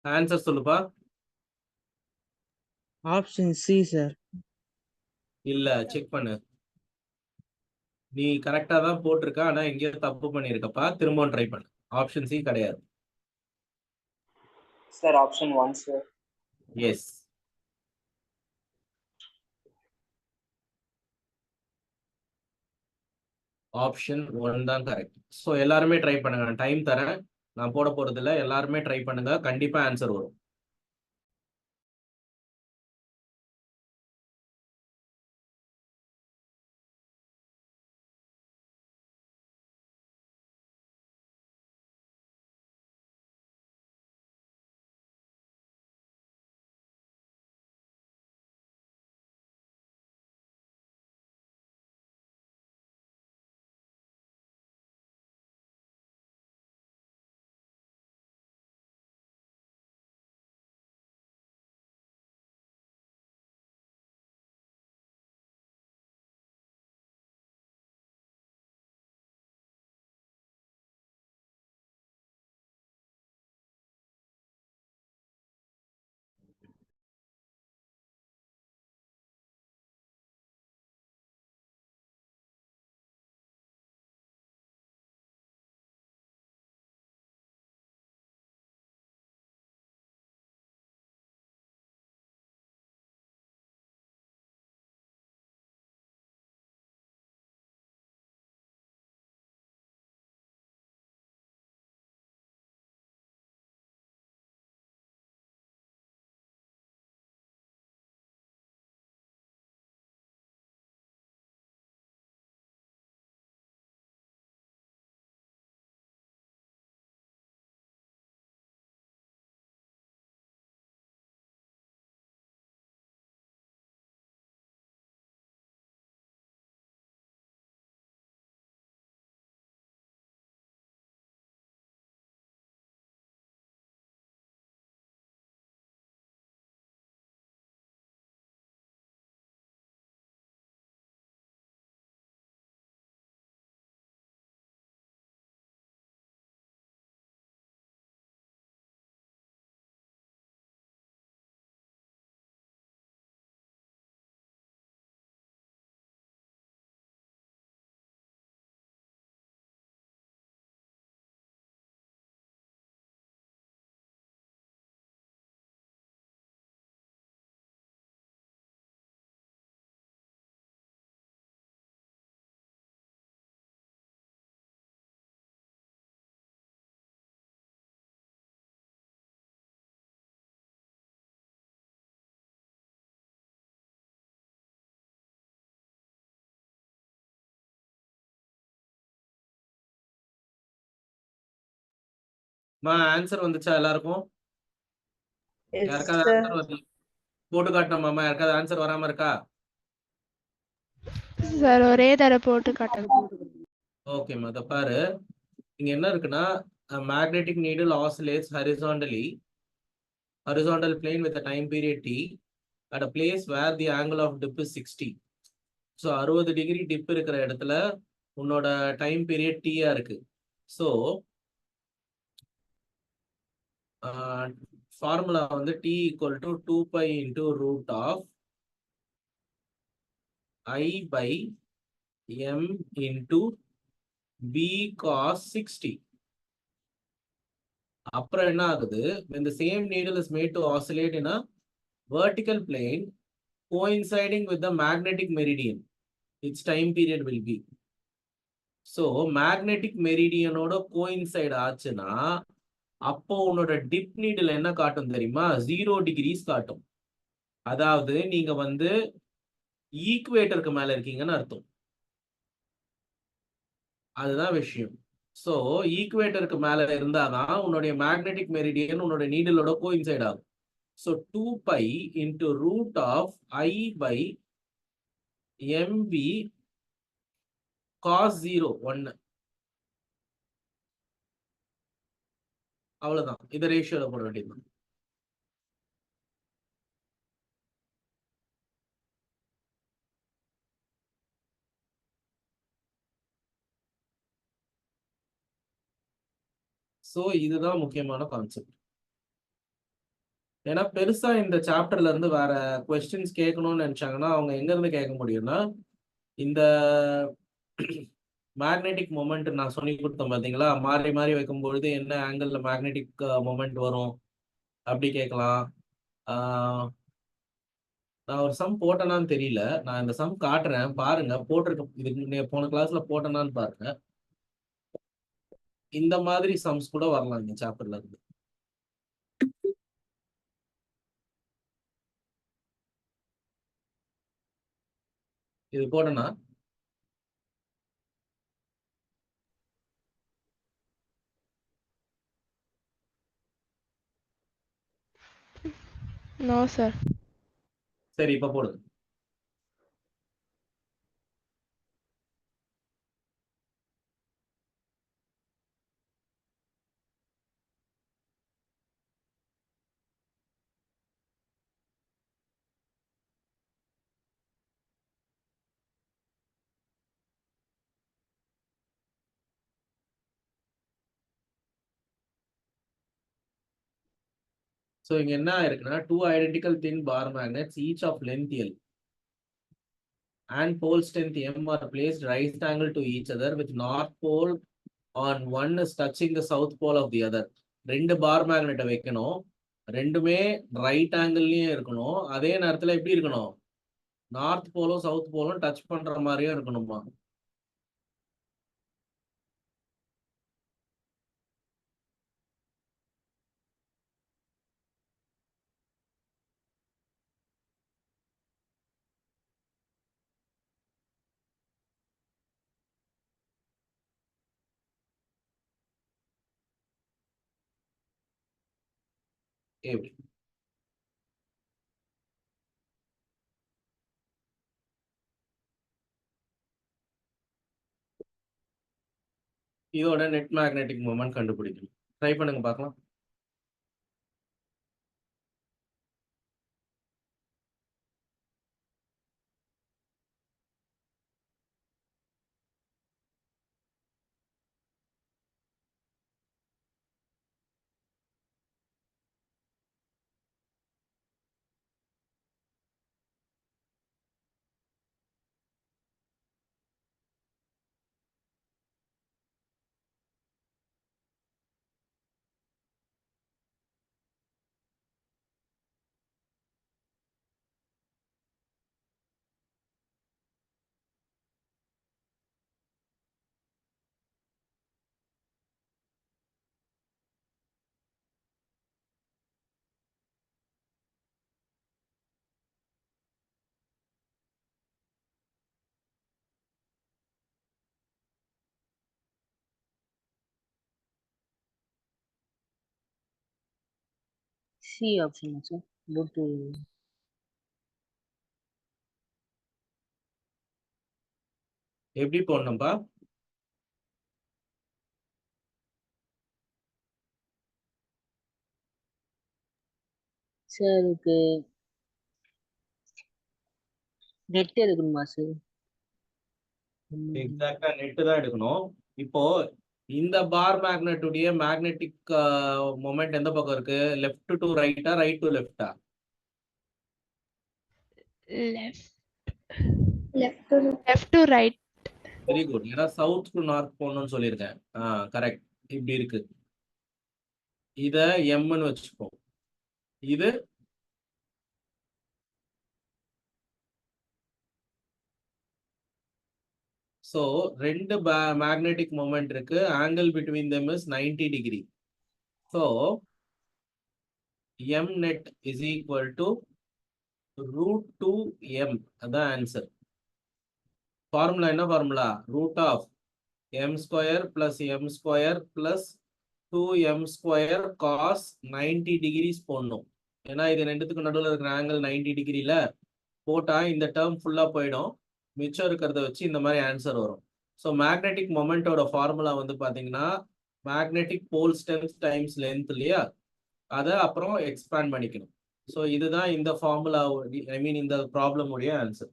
ஆன்சர் சொல்லுப்பா. Option C sir. இல்ல, செக் பண்ணு. நீ கரெக்டா தான் போட்டிருக்க, ஆனா எங்கேயோ தப்பு பண்ணிருக்கப்பா. திரும்பவும் ட்ரை பண்ணு. ஆப்ஷன் சி கிடையாது. Sir option 1 sir. Yes. Option 1 தான் கரெக்ட். ஸோ எல்லாருமே ட்ரை பண்ணுங்க. நான் டைம் தரேன். நான் போட போறது இல்ல. எல்லாருமே ட்ரை பண்ணுங்க. கண்டிப்பா ஆன்சர் வரும். ஆன்சர் வந்துச்சா எல்லாருக்கும்? எஸ் யாருக்காவது சார். ஆன்சர் வரல? போட்டு காட்டணுமாமா? யாருக்காவது ஆன்சர் வராம இருக்கா? சார் ஒரே தடவை போட்டு காட்டுங்க. ஓகேம்மா, இதை பாரு. இங்க என்ன இருக்குன்னா, magnetic needle ஆசிலேட்ஸ் horizontal plane with a time period t at a place where the angle of dip is 60. So 60 degree dip இருக்கிற இடத்துல உன்னோட டைம் பீரியட் டீயா இருக்கு. ஸோ ஃபார்முலா வந்து t equal to 2π into root of I by m into b cos 60. அப்புறம் என்ன ஆகுது? when the same needle is made to oscillate in a vertical plane coinciding with the magnetic meridian, its time period will be. So magnetic meridian ஓட coincide ஆச்சுன்னா அப்போ உன்னோட tip needle என்ன காட்டும் தெரியுமா? 0 டிகிரிஸ் காட்டும். அதாவது நீங்க வந்து ஈக்குவேட்டருக்கு மேல இருக்கீங்கன்னு அர்த்தம். அதுதான் விஷயம். ஸோ ஈக்குவேட்டருக்கு மேல இருந்தாதான் உன்னுடைய மேக்னெட்டிக் மெரிடியன் உன்னோட நீடிலோட கோயின்சைட் ஆகும். So 2π into root of I by mv cos 0 1. அவ்வளவுதான். இதை ரேஷியோல போட வேண்டியது. ஸோ இதுதான் முக்கியமான கான்செப்ட். ஏன்னா பெருசா இந்த சாப்டர்ல இருந்து வேற கொஸ்டின்ஸ் கேட்கணும்னு நினைச்சாங்கன்னா அவங்க எங்க இருந்து கேட்க முடியும்னா, இந்த மேக்னெட்டிக் மொமெண்ட் நான் சொல்லி கொடுத்தேன் பாத்தீங்களா, மாறி மாறி வைக்கும்பொழுது என்ன ஆங்கிள் மேக்னெட்டிக் மொமெண்ட் வரும் அப்படி கேட்கலாம். நான் ஒரு சம் போட்டேனான்னு தெரியல, நான் இந்த சம் காட்டுறேன் பாருங்க, போட்டிருக்க இதுக்கு போன கிளாஸ்ல போட்டேனான்னு பாருங்க. இந்த மாதிரி சம்ஸ் கூட வரலாம் இந்த சாப்டர்ல இருந்து. இது போட்டேனா? No sir. சரி இப்ப போடுங்க. ஸோ இங்க என்ன இருக்குன்னா, two identical thin bar magnets each of length L and pole strength m are placed right angle to each other with north pole on one is touching the south pole of the other. ரெண்டு பார் மேக்னெட்டை வைக்கணும், ரெண்டுமே right ஆங்கிள்லயும் இருக்கணும், அதே நேரத்துல எப்படி இருக்கணும், north போலும் south போலும் டச் பண்ற மாதிரியும் இருக்கணுமா. எப்படி இதோட நெட் மேக்னெட்டிக் மூமெண்ட் கண்டுபிடிக்கணும். ட்ரை பண்ணுங்க பார்க்கலாம். C option, sir. Root 2. எப்படி போடணும்பா? சார் இதுக்கு நெட் எடுக்கணுமா சார்? எக்ஸாக்டா நெட் தான் எடுக்கணும். இப்போ இந்த பார் மேக்னெட்டுடைய மேக்னெட்டிக் மொமெண்ட் எந்த பக்கம் இருக்கு, லெஃப்ட் டு ரைட்டா ரைட் டு லெஃப்டா? Left to right. Very good. ஏன்னா சவுத் டு நார்த் போகணும்னு சொல்லியிருக்கேன். கரெக்ட். இப்படி இருக்கு. இத எம்னு வச்சுப்போம். இது ஸோ ரெண்டு மேக்னெட்டிக் மொமெண்ட் இருக்கு, angle between them is 90 degree. So M net is equal to root 2m. அதான் ஆன்சர். ஃபார்முலா என்ன formula? Root of M square plus M square plus 2m square cos 90 degrees போடணும். ஏன்னா இது ரெண்டுத்துக்கு நடுவில் இருக்கிற ஆங்கிள் 90 டிகிரியில போட்டா இந்த டேர்ம் ஃபுல்லா போயிடும், மிச்சம் இருக்கிறத வச்சு இந்த மாதிரி ஆன்சர் வரும். ஸோ மேக்னெட்டிக் மொமெண்டோட ஃபார்முலா வந்து பாத்தீங்கன்னா magnetic pole strength times length இல்லையா, அதை அப்புறம் எக்ஸ்பேண்ட் பண்ணிக்கணும். ஸோ இதுதான் இந்த ஃபார்முலா, ஐ மீன் இந்த ப்ராப்ளம் உடைய ஆன்சர்.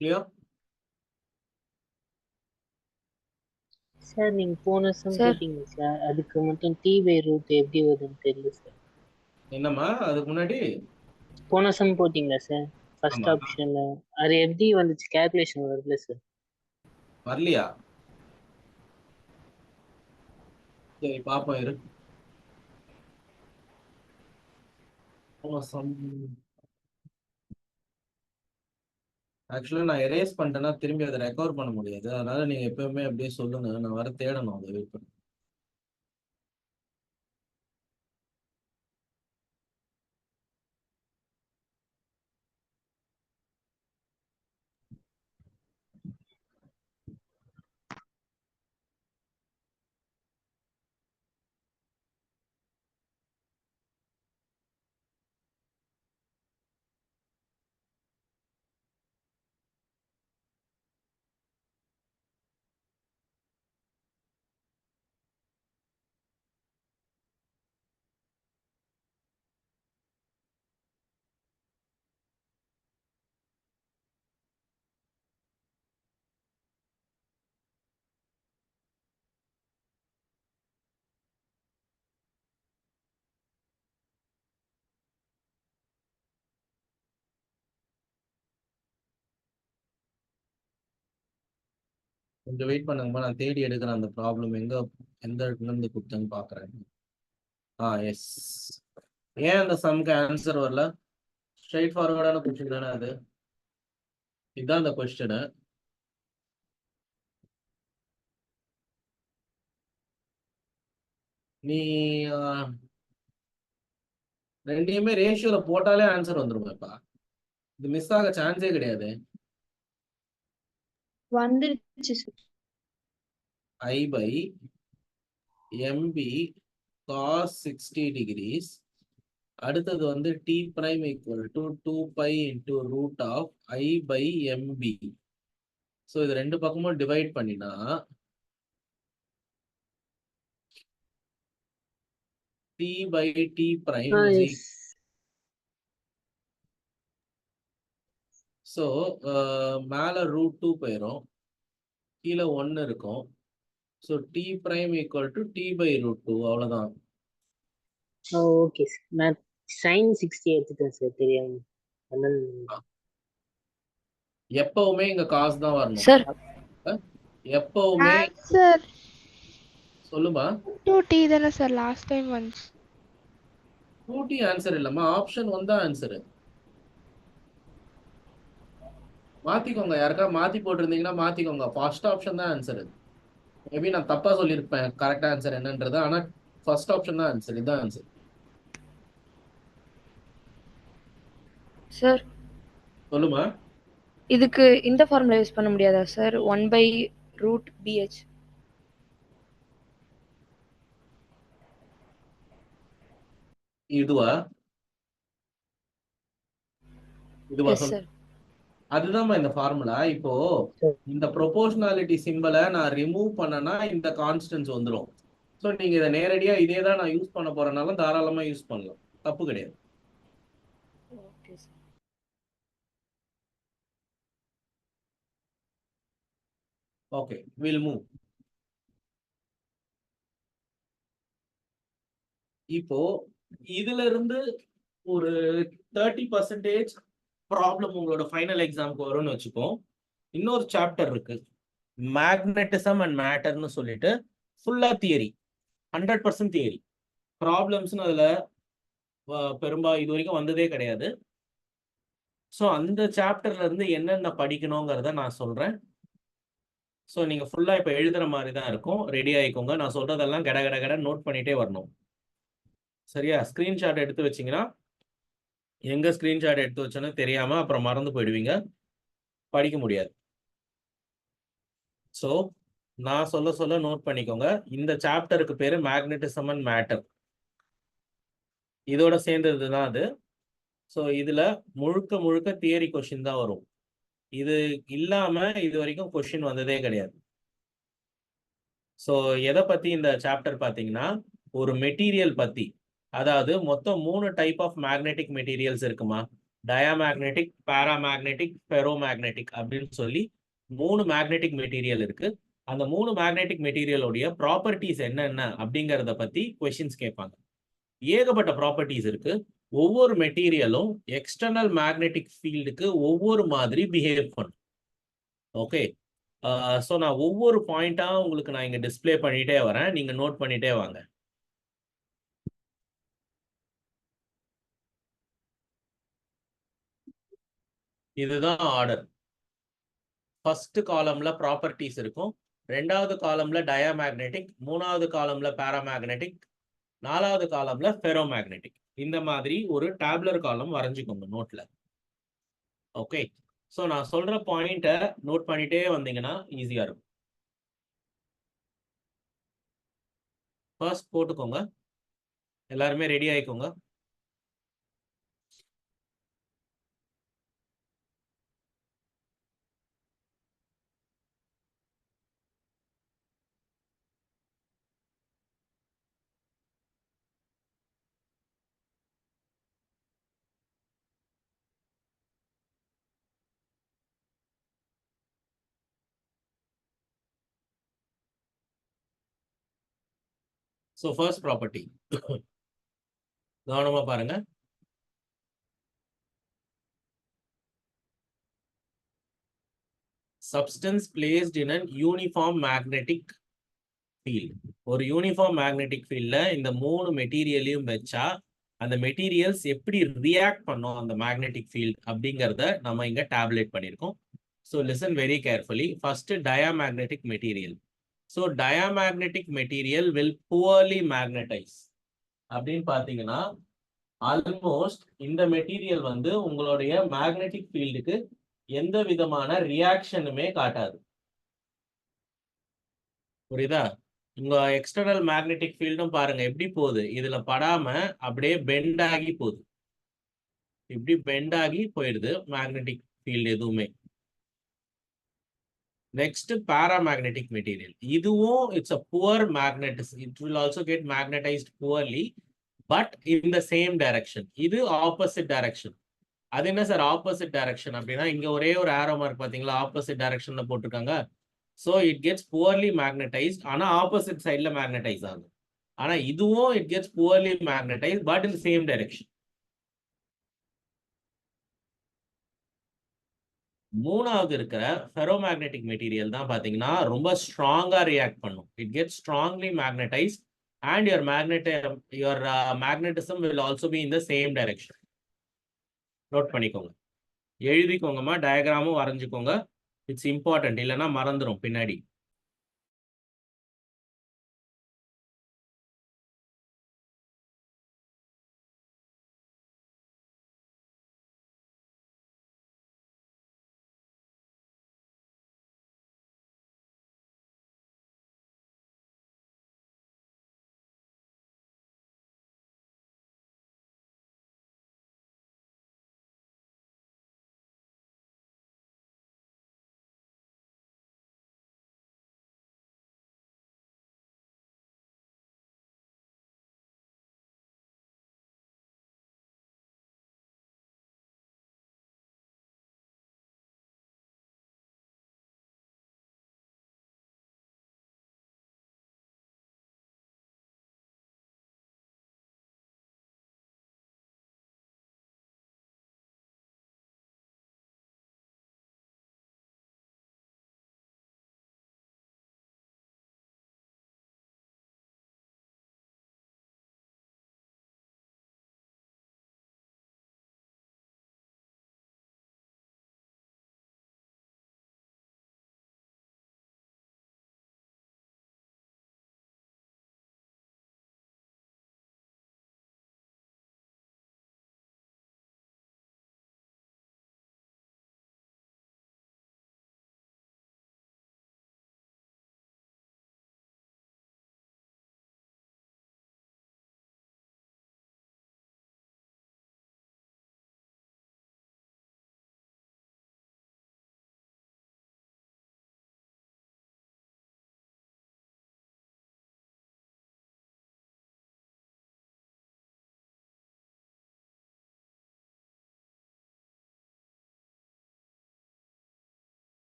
கிளியர்? சார் நீங்க போன சம் Sir. போட்டீங்க சார், அதுக்கு மட்டும் t by root எப்படி வருதுன்னு தெரியல சார். என்னம்மா அதுக்கு முன்னாடி? போன சம் போட்டீங்களா சார் ஃபர்ஸ்ட் ஆமா. ஆப்ஷன்ல? அது எப்படி வந்துச்சு, கால்குலேஷன் வரல சார். வரலையா? சரி பாப்போம் இரு. ஆக்சுவலா நான் எரேஸ் பண்ணிட்டேன்னா திரும்பி அதை ரெக்கவர் பண்ண முடியாது. அதனால நீங்க எப்பவுமே அப்படியே சொல்லுங்க, நான் வர தேடணும் அதை வெயிட் பண்ணி. கொஞ்சம் வெயிட் பண்ணுங்கம்மா, நான் தேடி எடுக்கிறேன் அந்த ப்ராப்ளம் எந்த இடத்துல இருந்து கொடுத்தேன்னு பாக்குறேன். எஸ். ஏன் அந்த சம்க்கு ஆன்சர் வரல? ஸ்ட்ரைட் ஃபார்வர்டான கொஸ்டின் தானே அது. இதுதான் அந்த கொஸ்டின். நீ ரெண்டையுமே ரேஷியோல போட்டாலே ஆன்சர் வந்துருமேப்பா. இது மிஸ் ஆக சான்ஸே கிடையாது. வந்துருச்சு sir. I by MB cos 60 degrees. அடுத்தது வந்து t prime equal to 2 pi into root of I by MB. So இது ரெண்டு பக்கமும் டிவைட் பண்ணினா t by t prime is equal. So மேலே √2 போயிடும், கீழே 1 இருக்கும். So t prime equal to t by √2, அவ்வளோதான். ஓகே சார், நான் sin 60 எடுத்துட்டேன் சார் தெரியாம. அதனால எப்பவுமே இங்க காசு தான் வரணும். Sir. எப்பவுமே ஆன்சர் சொல்லுமா. 2t தானே சார் லாஸ்ட் டைம் வந்துச்சு. 2t ஆன்சர் இல்லம்மா, ஆப்ஷன் 1 தான் ஆன்சர். மாத்திக்கோங்க, யாருக்கா மாத்தி போட்டிருந்தீங்கன்னா மாத்திக்கோங்க. ஃபர்ஸ்ட் ஆப்ஷன் தான் ஆன்சர். மேபி நான் தப்பா சொல்லியிருப்பேன் கரெக்ட் ஆன்சர் என்னன்றது, ஆனா ஃபர்ஸ்ட் ஆப்ஷன் தான் ஆன்சர். இதுதான் ஆன்சர். Sir. சொல்லுமா. இதுக்கு இந்த ஃபார்முலா யூஸ் பண்ண முடியாதா சார்? 1/√BH. இதுவா Yes சொல்லு. sir. அதுதான் இந்த ஃபார்முலா. இப்போ இந்த ப்ரொபோர்ஷனாலிட்டி சிம்பலை நான் ரிமூவ் பண்ணனா இந்த கான்ஸ்டன்ஸ் வந்துடும். ஸோ நீங்க இதை நேரடியா இதே தான் நான் யூஸ் பண்ண போறதுனால தாராளமா யூஸ் பண்ணலாம், தப்பு கிடையாது. Okay sir. Okay, will move. இப்போ இதுல இருந்து ஒரு 30% ப்ராப்ளம் உங்களோட ஃபைனல் எக்ஸாமுக்கு வரும்னு வச்சுப்போம். இன்னொரு சாப்டர் இருக்கு, மேக்னட்டிசம் அண்ட் மேட்டர்னு சொல்லிட்டு, ஃபுல்லா தியரி, 100% தியரி. ப்ராப்ளம்ஸ்னு அதுல பெரும்பாலும் இது வரைக்கும் வந்ததே கிடையாது. ஸோ அந்த சாப்டர்ல இருந்து என்னென்ன படிக்கணுங்கிறத நான் சொல்றேன். ஸோ நீங்க ஃபுல்லா இப்போ எழுதுற மாதிரி தான் இருக்கும். ரெடி ஆயிக்கோங்க. நான் சொல்றதெல்லாம் கட கட கட நோட் பண்ணிட்டே வரணும். சரியா? ஸ்கிரீன்ஷாட் எடுத்து வச்சிங்கன்னா எங்க ஸ்கிரீன்ஷாட் எடுத்து வச்சோன்னு தெரியாம அப்புறம் மறந்து போயிடுவீங்க, படிக்க முடியாது. ஸோ நான் சொல்ல நோட் பண்ணிக்கோங்க. இந்த சாப்டருக்கு பேரு மேக்னட்டிசம் அண்ட் மேட்டர். இதோட சேர்ந்தது தான் அது. ஸோ இதுல முழுக்க தியரி கொஸ்டின் தான் வரும். இது இல்லாம இது வரைக்கும் கொஸ்டின் வந்ததே கிடையாது. ஸோ எதை பத்தி இந்த சாப்டர் பார்த்தீங்கன்னா, ஒரு மெட்டீரியல் பத்தி. அதாவது மொத்தம் 3 டைப் ஆஃப் மேக்னெட்டிக் மெட்டீரியல்ஸ் இருக்குமா. டயாமேக்னெட்டிக், பேராமேக்னெட்டிக், ஃபெரோமேக்னெட்டிக் அப்படின்னு சொல்லி 3 மேக்னெட்டிக் மெட்டீரியல் இருக்கு. அந்த 3 மேக்னெட்டிக் மெட்டீரியலோடைய ப்ராப்பர்ட்டிஸ் என்னென்ன அப்படிங்கிறத பத்தி கொஸ்டின்ஸ் கேட்பாங்க. ஏகப்பட்ட ப்ராப்பர்ட்டிஸ் இருக்கு. ஒவ்வொரு மெட்டீரியலும் எக்ஸ்டர்னல் மேக்னெட்டிக் ஃபீல்டுக்கு ஒவ்வொரு மாதிரி பிஹேவ் பண்ணும். ஓகே, ஸோ நான் ஒவ்வொரு பாயிண்டா உங்களுக்கு நான் இங்க டிஸ்ப்ளே பண்ணிட்டே வரேன், நீங்க நோட் பண்ணிட்டே வாங்க. இதுதான் ஆர்டர். ஃபர்ஸ்ட் காலம்ல ப்ராப்பர்ட்டிஸ் இருக்கும், 2வது காலம்ல டயாமேக்னெட்டிக், 3வது காலம்ல பேராமேக்னெட்டிக், 4வது காலம்ல ஃபெரோமேக்னெட்டிக். இந்த மாதிரி ஒரு டேபுலர் காலம் வரைஞ்சுக்கோங்க நோட்ல. ஓகே, ஸோ நான் சொல்ற பாயிண்ட்டை நோட் பண்ணிட்டே வந்தீங்கன்னா ஈஸியா இருக்கும். ஃபர்ஸ்ட் போட்டுக்கோங்க, எல்லாருமே ரெடி ஆயிக்கோங்க. ஸோ ஃபர்ஸ்ட் ப்ராப்பர்ட்டி கவனமா பாருங்க. Substance placed in an uniform magnetic field. ஒரு யூனிஃபார்ம் மேக்னெட்டிக் ஃபீல்ட்ல இந்த 3 மெட்டீரியலையும் வச்சா அந்த மெட்டீரியல்ஸ் எப்படி ரியாக்ட் பண்ணும் அந்த மேக்னெட்டிக் ஃபீல்ட் அப்படிங்கிறத நம்ம இங்க டேப்லேட் பண்ணியிருக்கோம். So listen very carefully. First diamagnetic material. So diamagnetic material will poorly magnetise. அப்படின்னு பார்த்தீங்கன்னா ஆல்மோஸ்ட் இந்த மெட்டீரியல் வந்து உங்களுடைய மேக்னெட்டிக் ஃபீல்டுக்கு எந்த விதமான ரியாக்ஷனுமே காட்டாது. புரியுதா? உங்க எக்ஸ்டர்னல் மேக்னெட்டிக் ஃபீல்டும் பாருங்க எப்படி போகுது, இதுல படாம அப்படியே பெண்ட் ஆகி போகுது. இப்படி பெண்ட் ஆகி போயிடுது மேக்னெட்டிக் ஃபீல்டு எதுவுமே. Next paramagnetic material. இதுவும் it's a poor magnetism, it will also get magnetized poorly but in the same direction. இது ஆப்போசிட் டைரக்ஷன். அது என்ன சார் ஆப்போசிட் டைரக்ஷன் அப்படின்னா, இங்க ஒரே ஒரு ஆரோ மார்க் பாத்தீங்களா, ஆப்போசிட் டைரக்ஷன்ல போட்டிருக்காங்க. So it gets poorly magnetized, ஆனா ஆப்போசிட் சைட்ல மேக்னடைஸ் ஆகும். ஆனா இதுவும் it gets poorly magnetized but in same direction. மூணாவது இருக்கிற ஃபெரோமேக்னெட்டிக் மெட்டீரியல் தான் பாத்தீங்கன்னா ரொம்ப ஸ்ட்ராங்கா ரியாக்ட் பண்ணும். It gets strongly magnetized and your magnetism will also be in the same direction. Note பண்ணிக்கோங்க, எழுதிக்கோங்கம்மா, டயக்ராமும் வரைஞ்சுக்கோங்க. இட்ஸ் இம்பார்ட்டன்ட், இல்லைன்னா மறந்துடும் பின்னாடி.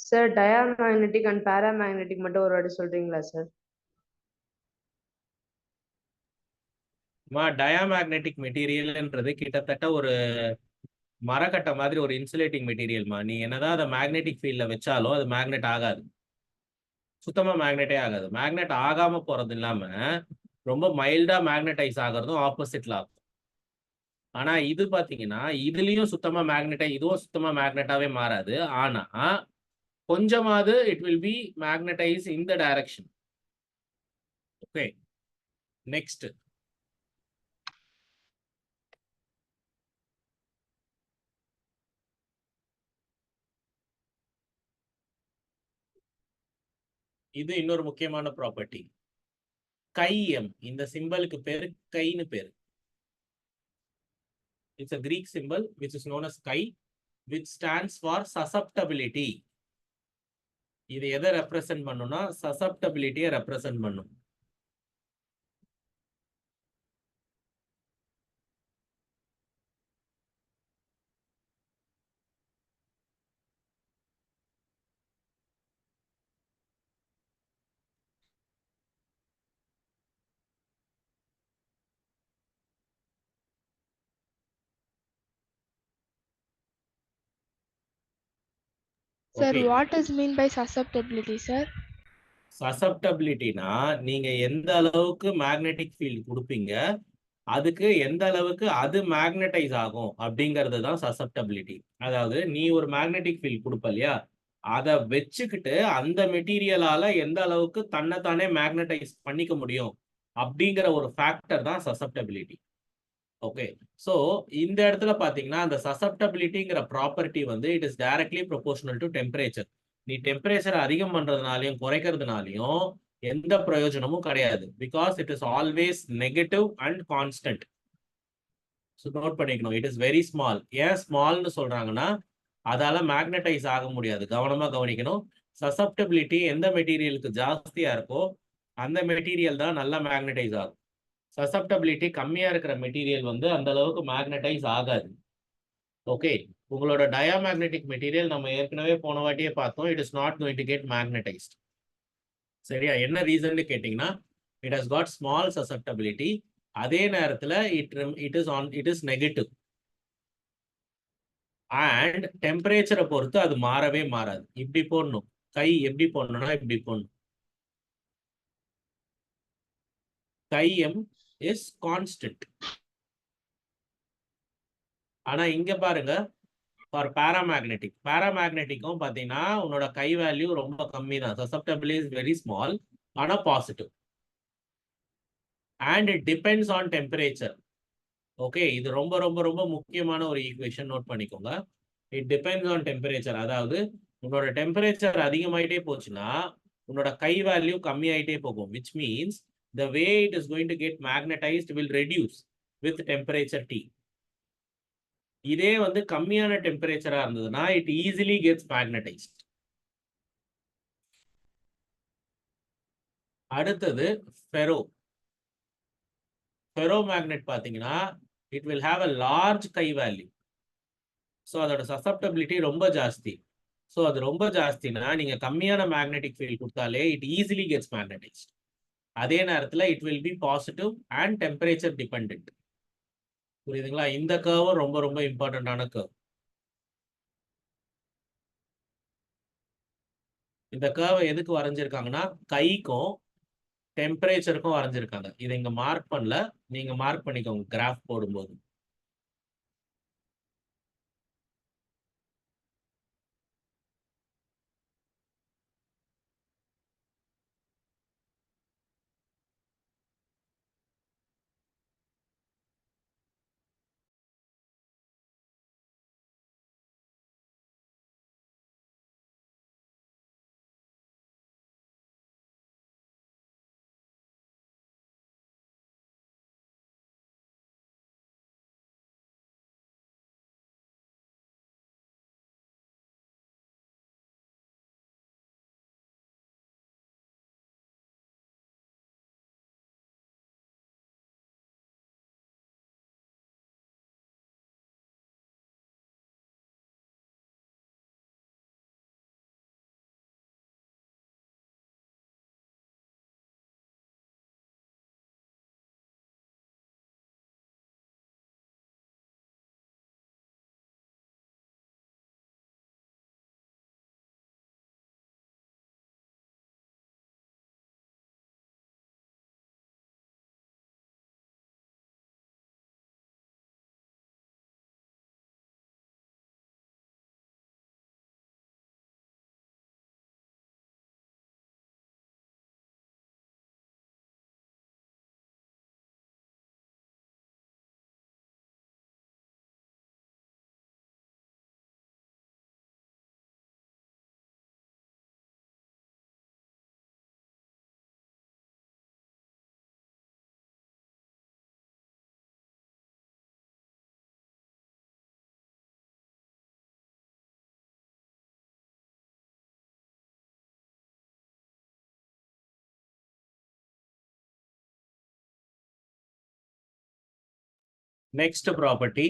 சார் டயாமேக்னெட்டிக் அண்ட் பேராமேக்னெட்டிக் மட்டும் ஒரு வாட்டி சொல்றீங்களா சார்? டயாமேக்னெட்டிக் மெட்டீரியல்ன்றது கிட்டத்தட்ட ஒரு மரக்கட்டை மாதிரி ஒரு இன்சுலேட்டிங் மெட்டீரியல்மா. நீ என்னதான் அதை மேக்னெட்டிக் ஃபீல்ட்ல வச்சாலும் அது மேக்னெட் ஆகாது. சுத்தமா மேக்னெட்டே ஆகாது. மேக்னெட் ஆகாம போறது இல்லாம ரொம்ப மைல்டா மேக்னெட்டைஸ் ஆகிறதும் ஆப்போசிட்ல ஆகும். ஆனா இது பாத்தீங்கன்னா இதுலயும் சுத்தமா இதுவும் சுத்தமா மேக்னெட்டாவே மாறாது. ஆனா கொஞ்சமாவது it will be magnetize in the direction. Okay, next. இது இன்னொரு முக்கியமான ப்ராப்பர்ட்டி. கை எம், இந்த சிம்பலுக்கு பேரு கைன்னு பேரு. It's a Greek symbol which is known as chi, which stands for susceptibility. இது எதை ரெப்ரசன்ட் பண்ணும்னா சசப்டபிலிட்டியை ரெப்ரசன்ட் பண்ணும். Sir, okay, what is mean by susceptibility, sir? சசப்டபிலிட்டினா நீங்க எந்த அளவுக்கு மேக்னெட்டிக் ஃபீல்ட் கொடுப்பீங்க, அதுக்கு எந்த அளவுக்கு அது மேக்னடைஸ் ஆகும் அப்படிங்கிறது தான் சசப்டபிலிட்டி. அதாவது நீ ஒரு மேக்னெட்டிக் ஃபீல்ட் கொடுப்ப இல்லையா, அதை வச்சுக்கிட்டு அந்த மெட்டீரியலால எந்த அளவுக்கு தன்னைத்தானே மேக்னடைஸ் பண்ணிக்க முடியும் அப்படிங்கிற ஒரு ஃபேக்டர் தான் சசப்டபிலிட்டி. ஓகே, ஸோ இந்த இடத்துல பார்த்தீங்கன்னா அந்த சசப்டபிலிட்டிங்கிற ப்ராப்பர்ட்டி வந்து it is directly proportional to temperature. நீ டெம்பரேச்சர் அதிகம் பண்றதுனாலையும் குறைக்கிறதுனாலையும் எந்த பிரயோஜனமும் கிடையாது. Because it is always negative and constant. So note பண்ணிக்கணும், இட் இஸ் வெரி ஸ்மால். ஏன் ஸ்மால்னு சொல்றாங்கன்னா அதால மேக்னடைஸ் ஆக முடியாது. கவனமா கவனிக்கணும். சசப்டபிலிட்டி எந்த மெட்டீரியலுக்கு ஜாஸ்தியா இருக்கோ அந்த மெட்டீரியல் தான் நல்லா மேக்னடைஸ் ஆகும். சசப்டபிலிட்டி கம்மியா இருக்கிற மெட்டீரியல் வந்து அந்த அளவுக்கு மேக்னடைஸ் ஆகாது. ஓகே, உங்களோட டயாமேக்னெட்டிக் மெட்டீரியல் நம்ம ஏற்கனவே போன வாட்டியே பார்த்தோம், it is not going to get magnetized. சரியா? என்ன ரீசன் கேட்டீங்கன்னா it has got small susceptibility. அதே நேரத்தில் இட் இஸ் நெகட்டிவ் அண்ட் டெம்பரேச்சரை பொறுத்து அது மாறவே மாறாது. இப்படி போடணும், கை எப்படி போடணும்னா இப்படி போடணும். கை எம் இஸ் கான்ஸ்டன்ட். ஆனா இங்க பாருங்க, ஃபார் பேராமேக்னெட்டிக்கும் பார்த்தீங்கன்னா உன்னோட கை வேல்யூ ரொம்ப கம்மி தான். சசப்டபிள் இஸ் வெரி ஸ்மால், ஆனால் positive. And it depends on temperature. Okay, இது ரொம்ப ரொம்ப ரொம்ப முக்கியமான ஒரு ஈக்குவேஷன், நோட் பண்ணிக்கோங்க. It depends on temperature. அதாவது உன்னோட டெம்பரேச்சர் அதிகமாயிட்டே போச்சுன்னா உன்னோட கை வேல்யூ கம்மியாயிட்டே போகும். Which means the way it is going to get magnetized will reduce with temperature T. இதே வந்து கம்மியான டெம்பரேச்சரா இருந்ததுன்னா இட் ஈஸிலி கெட்ஸ் மேக்னடைஸ்ட். அடுத்தது ஃபெரோ மேக்னெட் பார்த்தீங்கன்னா it will have a large chi value. So அதோட சசப்டபிலிட்டி ரொம்ப ஜாஸ்தி. ஸோ அது ரொம்ப ஜாஸ்தினா நீங்க கம்மியான மேக்னெட்டிக் ஃபீல்ட் கொடுத்தாலே இட் ஈஸிலி கெட்ஸ் மேக்னடைஸ்ட். அதே நேரத்தில் it will be positive and temperature depend. புரியுதுங்களா? இந்த கர்வும் ரொம்ப ரொம்ப இம்பார்ட்டன்டான கர்வ். இந்த கர்வை எதுக்கு வரைஞ்சிருக்காங்கன்னா கைக்கும் டெம்பரேச்சருக்கும் வரைஞ்சிருக்காங்க. இதை இங்க மார்க் பண்ணல, நீங்க மார்க் பண்ணிக்கோங்க கிராஃப் போடும்போது. நெக்ஸ்ட் ப்ராப்பர்ட்டி,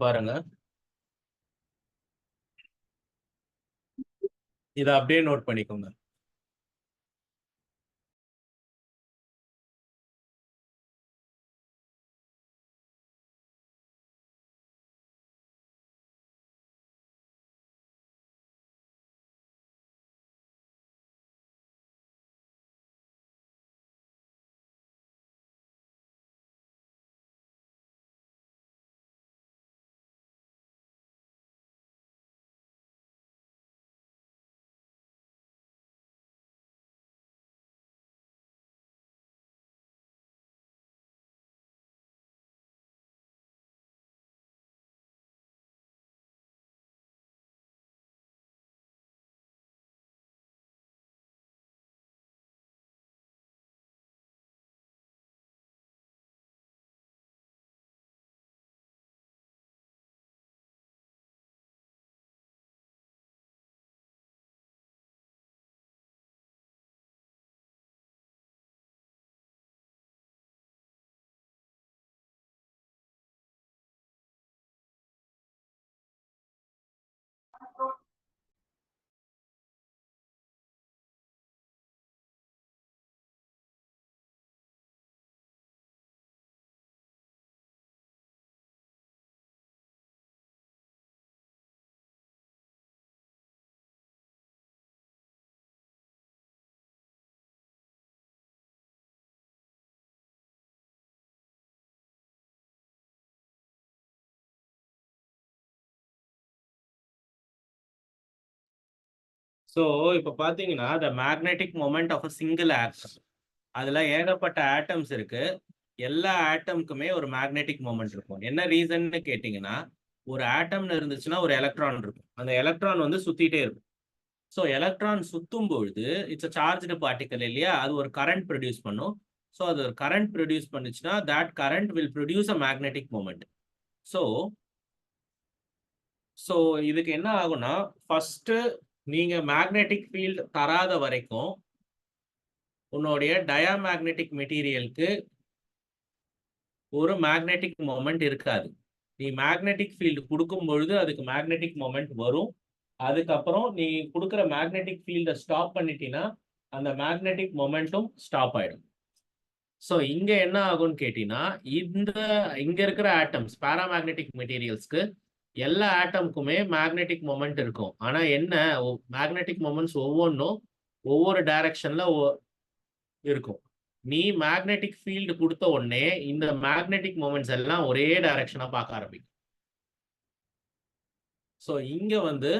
பாருங்க, இதை அப்படியே நோட் பண்ணிக்கோங்க. ஸோ இப்போ பார்த்தீங்கன்னா the magnetic moment of a single atom, அதில் ஏகப்பட்ட ஆட்டம்ஸ் இருக்கு. எல்லா ஆட்டம்க்குமே ஒரு மேக்னெட்டிக் மொமெண்ட் இருக்கும். என்ன ரீசன்னு கேட்டிங்கன்னா, ஒரு ஆட்டம்னு இருந்துச்சுன்னா ஒரு எலக்ட்ரான் இருக்கும். அந்த எலக்ட்ரான் வந்து சுத்திட்டே இருக்கும். ஸோ எலக்ட்ரான் சுத்தும் பொழுது இட்ஸ் அ சார்ஜ்டு பார்ட்டிக்கல் இல்லையா, அது ஒரு கரண்ட் ப்ரொடியூஸ் பண்ணும். ஸோ அது ஒரு கரண்ட் ப்ரொடியூஸ் பண்ணுச்சுன்னா that current will produce a magnetic moment. So so இதுக்கு என்ன ஆகும்னா, ஃபர்ஸ்ட் நீங்க மேக்னெட்டிக் ஃபீல்ட் தராத வரைக்கும் உன்னுடைய டயாமேக்னெட்டிக் மெட்டீரியலுக்கு ஒரு மேக்னெட்டிக் மொமெண்ட் இருக்காது. நீ மேக்னெட்டிக் ஃபீல்டு கொடுக்கும் பொழுது அதுக்கு மேக்னெட்டிக் மொமெண்ட் வரும். அதுக்கப்புறம் நீ கொடுக்குற மேக்னெட்டிக் ஃபீல்டை ஸ்டாப் பண்ணிட்டீங்கன்னா அந்த மேக்னெட்டிக் மொமெண்ட்டும் ஸ்டாப் ஆயிடும். ஸோ இங்க என்ன ஆகும்னு கேட்டீங்கன்னா, இங்க இருக்கிற ஆட்டம்ஸ் பாராமேக்னெட்டிக் மெட்டீரியல்ஸ்க்கு எல்லா ஆட்டம்க்குமே மேக்னெட்டிக் மொமெண்ட் இருக்கும். ஆனா என்ன, மேக்னெட்டிக் மொமெண்ட்ஸ் ஒவ்வொன்றும் ஒவ்வொரு டைரக்ஷன்ல இருக்கும். நீ மேக்னெட்டிக் ஃபீல்டு கொடுத்த உடனே இந்த மேக்னெட்டிக் மொமெண்ட்ஸ் எல்லாம் ஒரே டைரக்ஷனா பார்க்க ஆரம்பிக்கும். ஸோ இங்க வந்து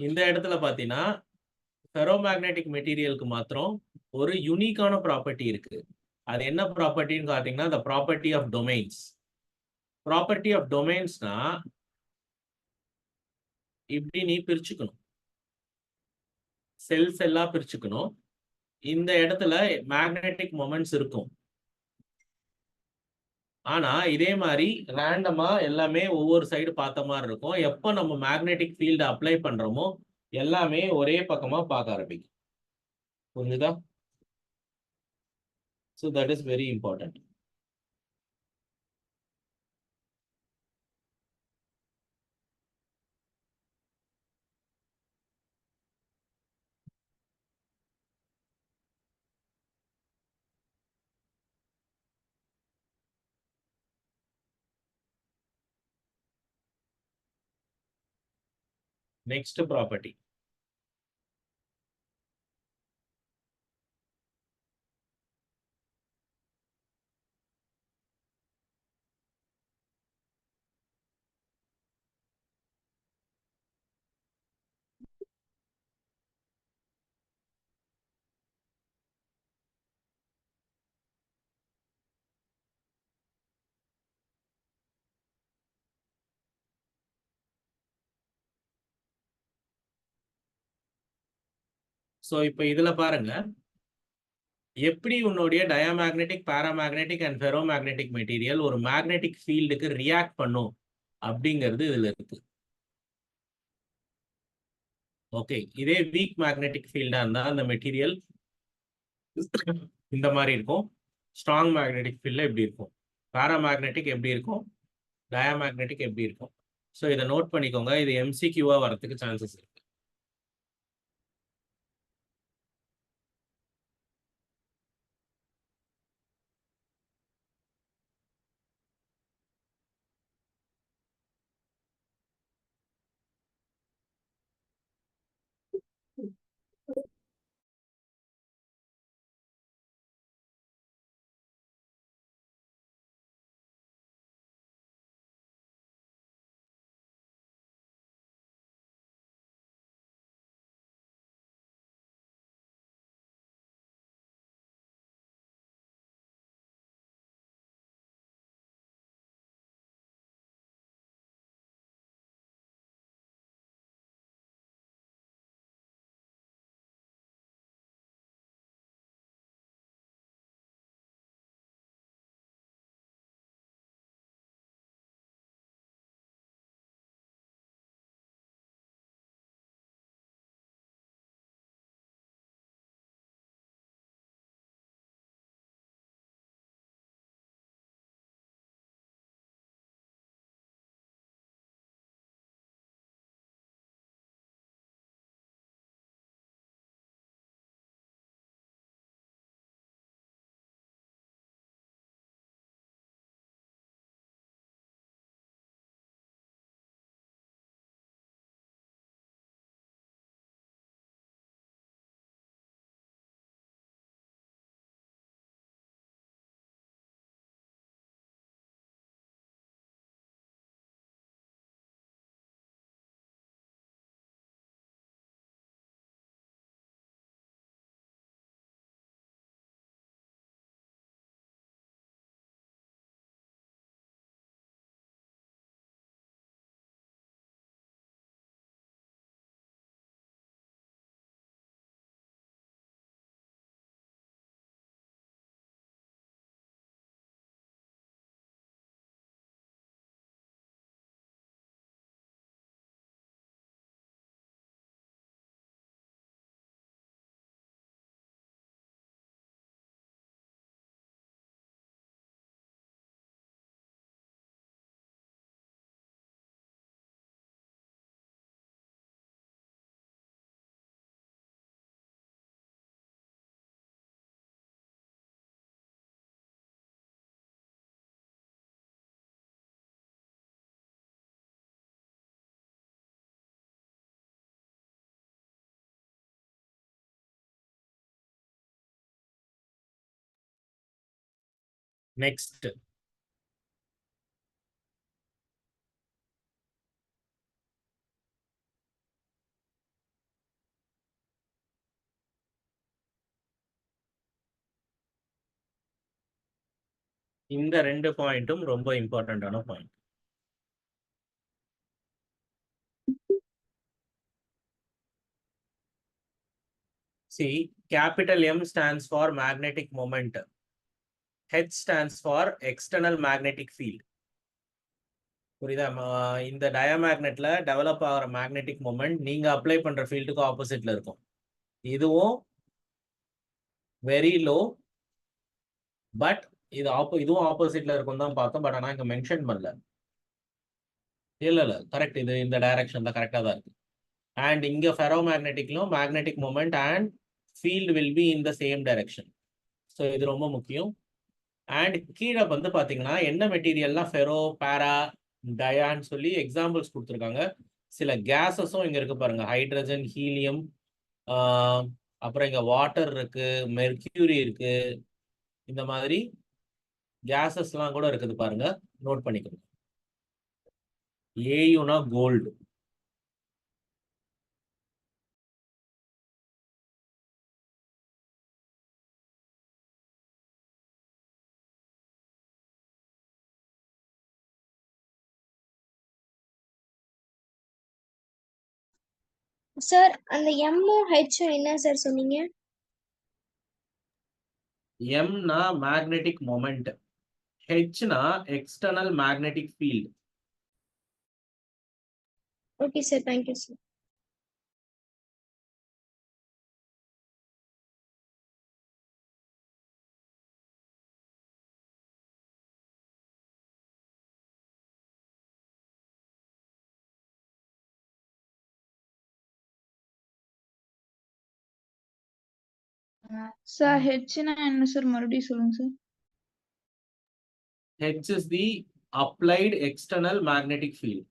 இந்த இடத்துல பார்த்தீங்கன்னா ஃபெரோமேக்னெட்டிக் மெட்டீரியலுக்கு மாத்திரம் ஒரு யூனிக்கான ப்ராப்பர்ட்டி இருக்கு. அது என்ன ப்ராப்பர்ட்டின்னு பார்த்தீங்கன்னா, the property of domains. Property of டொமைன்ஸ்னா இப்படி நீ பிரிச்சுக்கணும், செல்ஸ் எல்லாம் பிரிச்சுக்கணும். இந்த இடத்துல மேக்னெட்டிக் மொமெண்ட்ஸ் இருக்கும். ஆனா இதே மாதிரி ரேண்டமா எல்லாமே ஒவ்வொரு சைடு பார்த்த மாதிரி இருக்கும். எப்போ நம்ம மேக்னெட்டிக் ஃபீல்டு அப்ளை பண்றோமோ எல்லாமே ஒரே பக்கமா பார்க்க ஆரம்பிக்கும். புரிஞ்சுதா? So that is very important. Next property, so இப்போ இதுல பாருங்க, எப்படி உன்னுடைய டயாமேக்னெட்டிக், பாராமேக்னெட்டிக் அண்ட் ஃபெரோமேக்னெட்டிக் மெட்டீரியல் ஒரு மேக்னெட்டிக் ஃபீல்டுக்கு ரியாக்ட் பண்ணும் அப்படிங்கிறது இதுல இருக்கு. ஓகே, இதே வீக் மேக்னெட்டிக் ஃபீல்டா இருந்தா அந்த மெட்டீரியல் இந்த மாதிரி இருக்கும். ஸ்ட்ராங் மேக்னெட்டிக் ஃபீல்ட்ல எப்படி இருக்கும், பாராமேக்னெட்டிக் எப்படி இருக்கும், டயாமேக்னெட்டிக் எப்படி இருக்கும். ஸோ இதை நோட் பண்ணிக்கோங்க. இது எம்சிக்யூவா வரதுக்கு சான்சஸ் இருக்கு. நெக்ஸ்ட், இந்த 2 பாயிண்ட்டும் ரொம்ப இம்பார்ட்டன்டான point. See, capital M stands for magnetic moment. H stands for external magnetic field. புரியுதா? இந்த டயாமேக்னெட்ல டெவலப் ஆகிற மேக்னெட்டிக் மொமெண்ட் நீங்க அப்ளை பண்ற ஃபீல்டுக்கு ஆப்போசிட்ல இருக்கும். இதுவும் வெரி லோ, பட் இதுவும் ஆப்போசிட்ல இருக்கும் தான் பார்த்தோம். பட் ஆனா இங்க மென்ஷன் பண்ணல. இல்ல கரெக்ட், இது இந்த டைரக்ஷன்ல கரெக்டா தான் இருக்கு. அண்ட் இங்க ஃபெரோ மேக்னெட்டிக்லும் magnetic moment and field will be in the same direction. So இது ரொம்ப முக்கியம். அண்ட் கீழே வந்து பார்த்தீங்கன்னா என்ன மெட்டீரியல்லாம் ஃபெரோ, பாரா, டயான்னு சொல்லி எக்ஸாம்பிள்ஸ் கொடுத்துருக்காங்க. சில கேஸஸும் இங்கே இருக்கு பாருங்க. ஹைட்ரஜன், ஹீலியம், அப்புறம் இங்கே வாட்டர் இருக்கு, மெர்க்யூரி இருக்கு. இந்த மாதிரி கேஸஸ்லாம் கூட இருக்குது பாருங்க, நோட் பண்ணிக்கணும். ஏயுனா கோல்டு. சார் அந்த எம்மும் ஹெச்சும் என்ன சார் சொன்னீங்க? எம்னா மேக்னெட்டிக் மொமெண்ட், ஹெச்னா external magnetic field. Okay sir, thank you sir. Sir ஹெச்னா என்ன சார் மறுபடியும் சொல்லுங்க sir. H is the applied external magnetic field.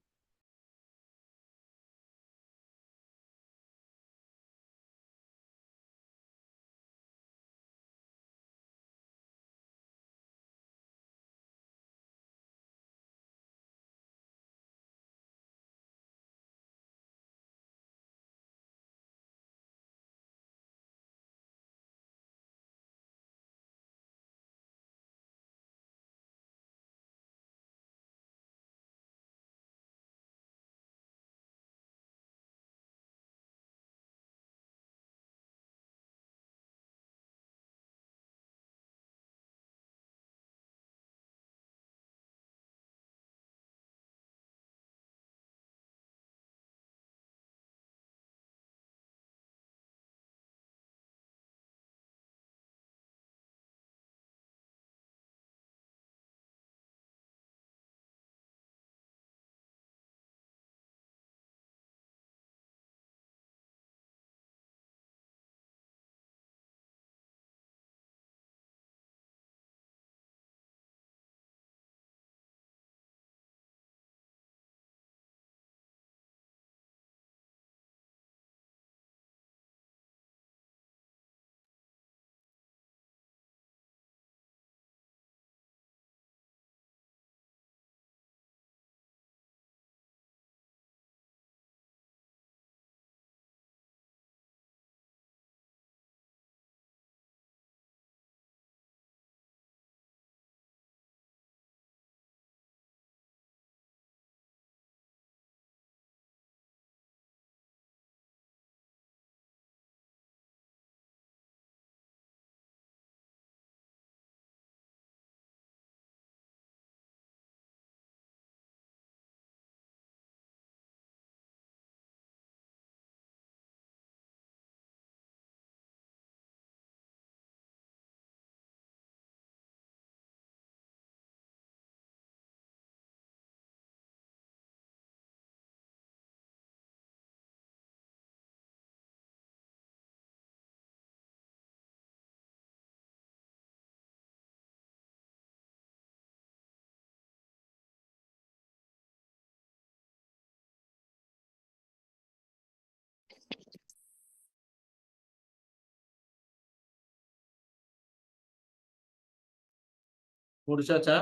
முடிச்சாச்சா?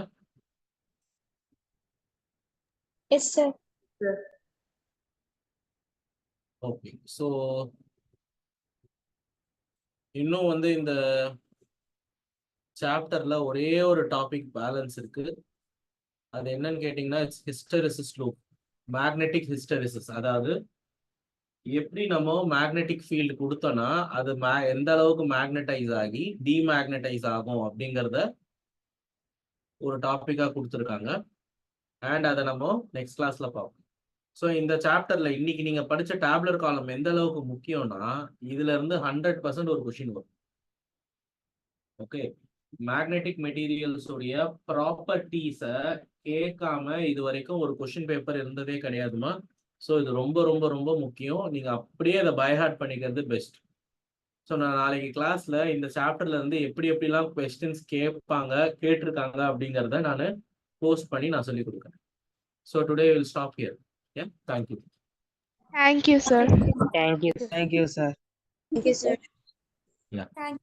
Yes sir. ஓகே. ஸோ இன்னும் வந்து இந்த சாப்டர்ல ஒரே ஒரு டாபிக் பேலன்ஸ் இருக்கு. அது என்னன்னு கேட்டிங்கன்னா ஹிஸ்டெரிசிஸ் லூப், மேக்னெட்டிக் ஹிஸ்டெரிசிஸ். அதாவது எப்படி நம்ம மேக்னெட்டிக் ஃபீல்டு கொடுத்தோம்னா அது எந்த அளவுக்கு மேக்னடைஸ் ஆகி டிமேக்னடைஸ் ஆகும் அப்படிங்கிறத ஒரு டாபிக்காக கொடுத்துருக்காங்க. அண்ட் அதை நம்ம நெக்ஸ்ட் கிளாஸ்ல பார்ப்போம். ஸோ இந்த சாப்டர்ல இன்னைக்கு நீங்க படிச்ச டேப்லர் காலம் எந்த அளவுக்கு முக்கியம்னா இதுல இருந்து 100% ஒரு கொஷின் வரும். ஓகே, மேக்னெட்டிக் மெட்டீரியல்ஸ் உடைய ப்ராப்பர்ட்டிஸை கேட்காம இது வரைக்கும் ஒரு கொஷின் பேப்பர் இருந்ததே கிடையாதுமா. ஸோ இது ரொம்ப ரொம்ப ரொம்ப முக்கியம். நீங்க அப்படியே அதை பைஹார்ட் பண்ணிக்கிறது பெஸ்ட். ஸோ நான் நாளைக்கு கிளாஸ்ல இந்த சாப்டர்ல இருந்து எப்படி எப்படிலாம் கொஸ்டின்ஸ் கேட்டிருக்காங்க அப்படிங்கிறத நான் போஸ்ட் பண்ணி நான் சொல்லி கொடுக்குறேன். So today will stop here. Yeah, thank you. Thank you, sir. Thank you. Thank you, sir. Thank you, sir. Yeah. Thank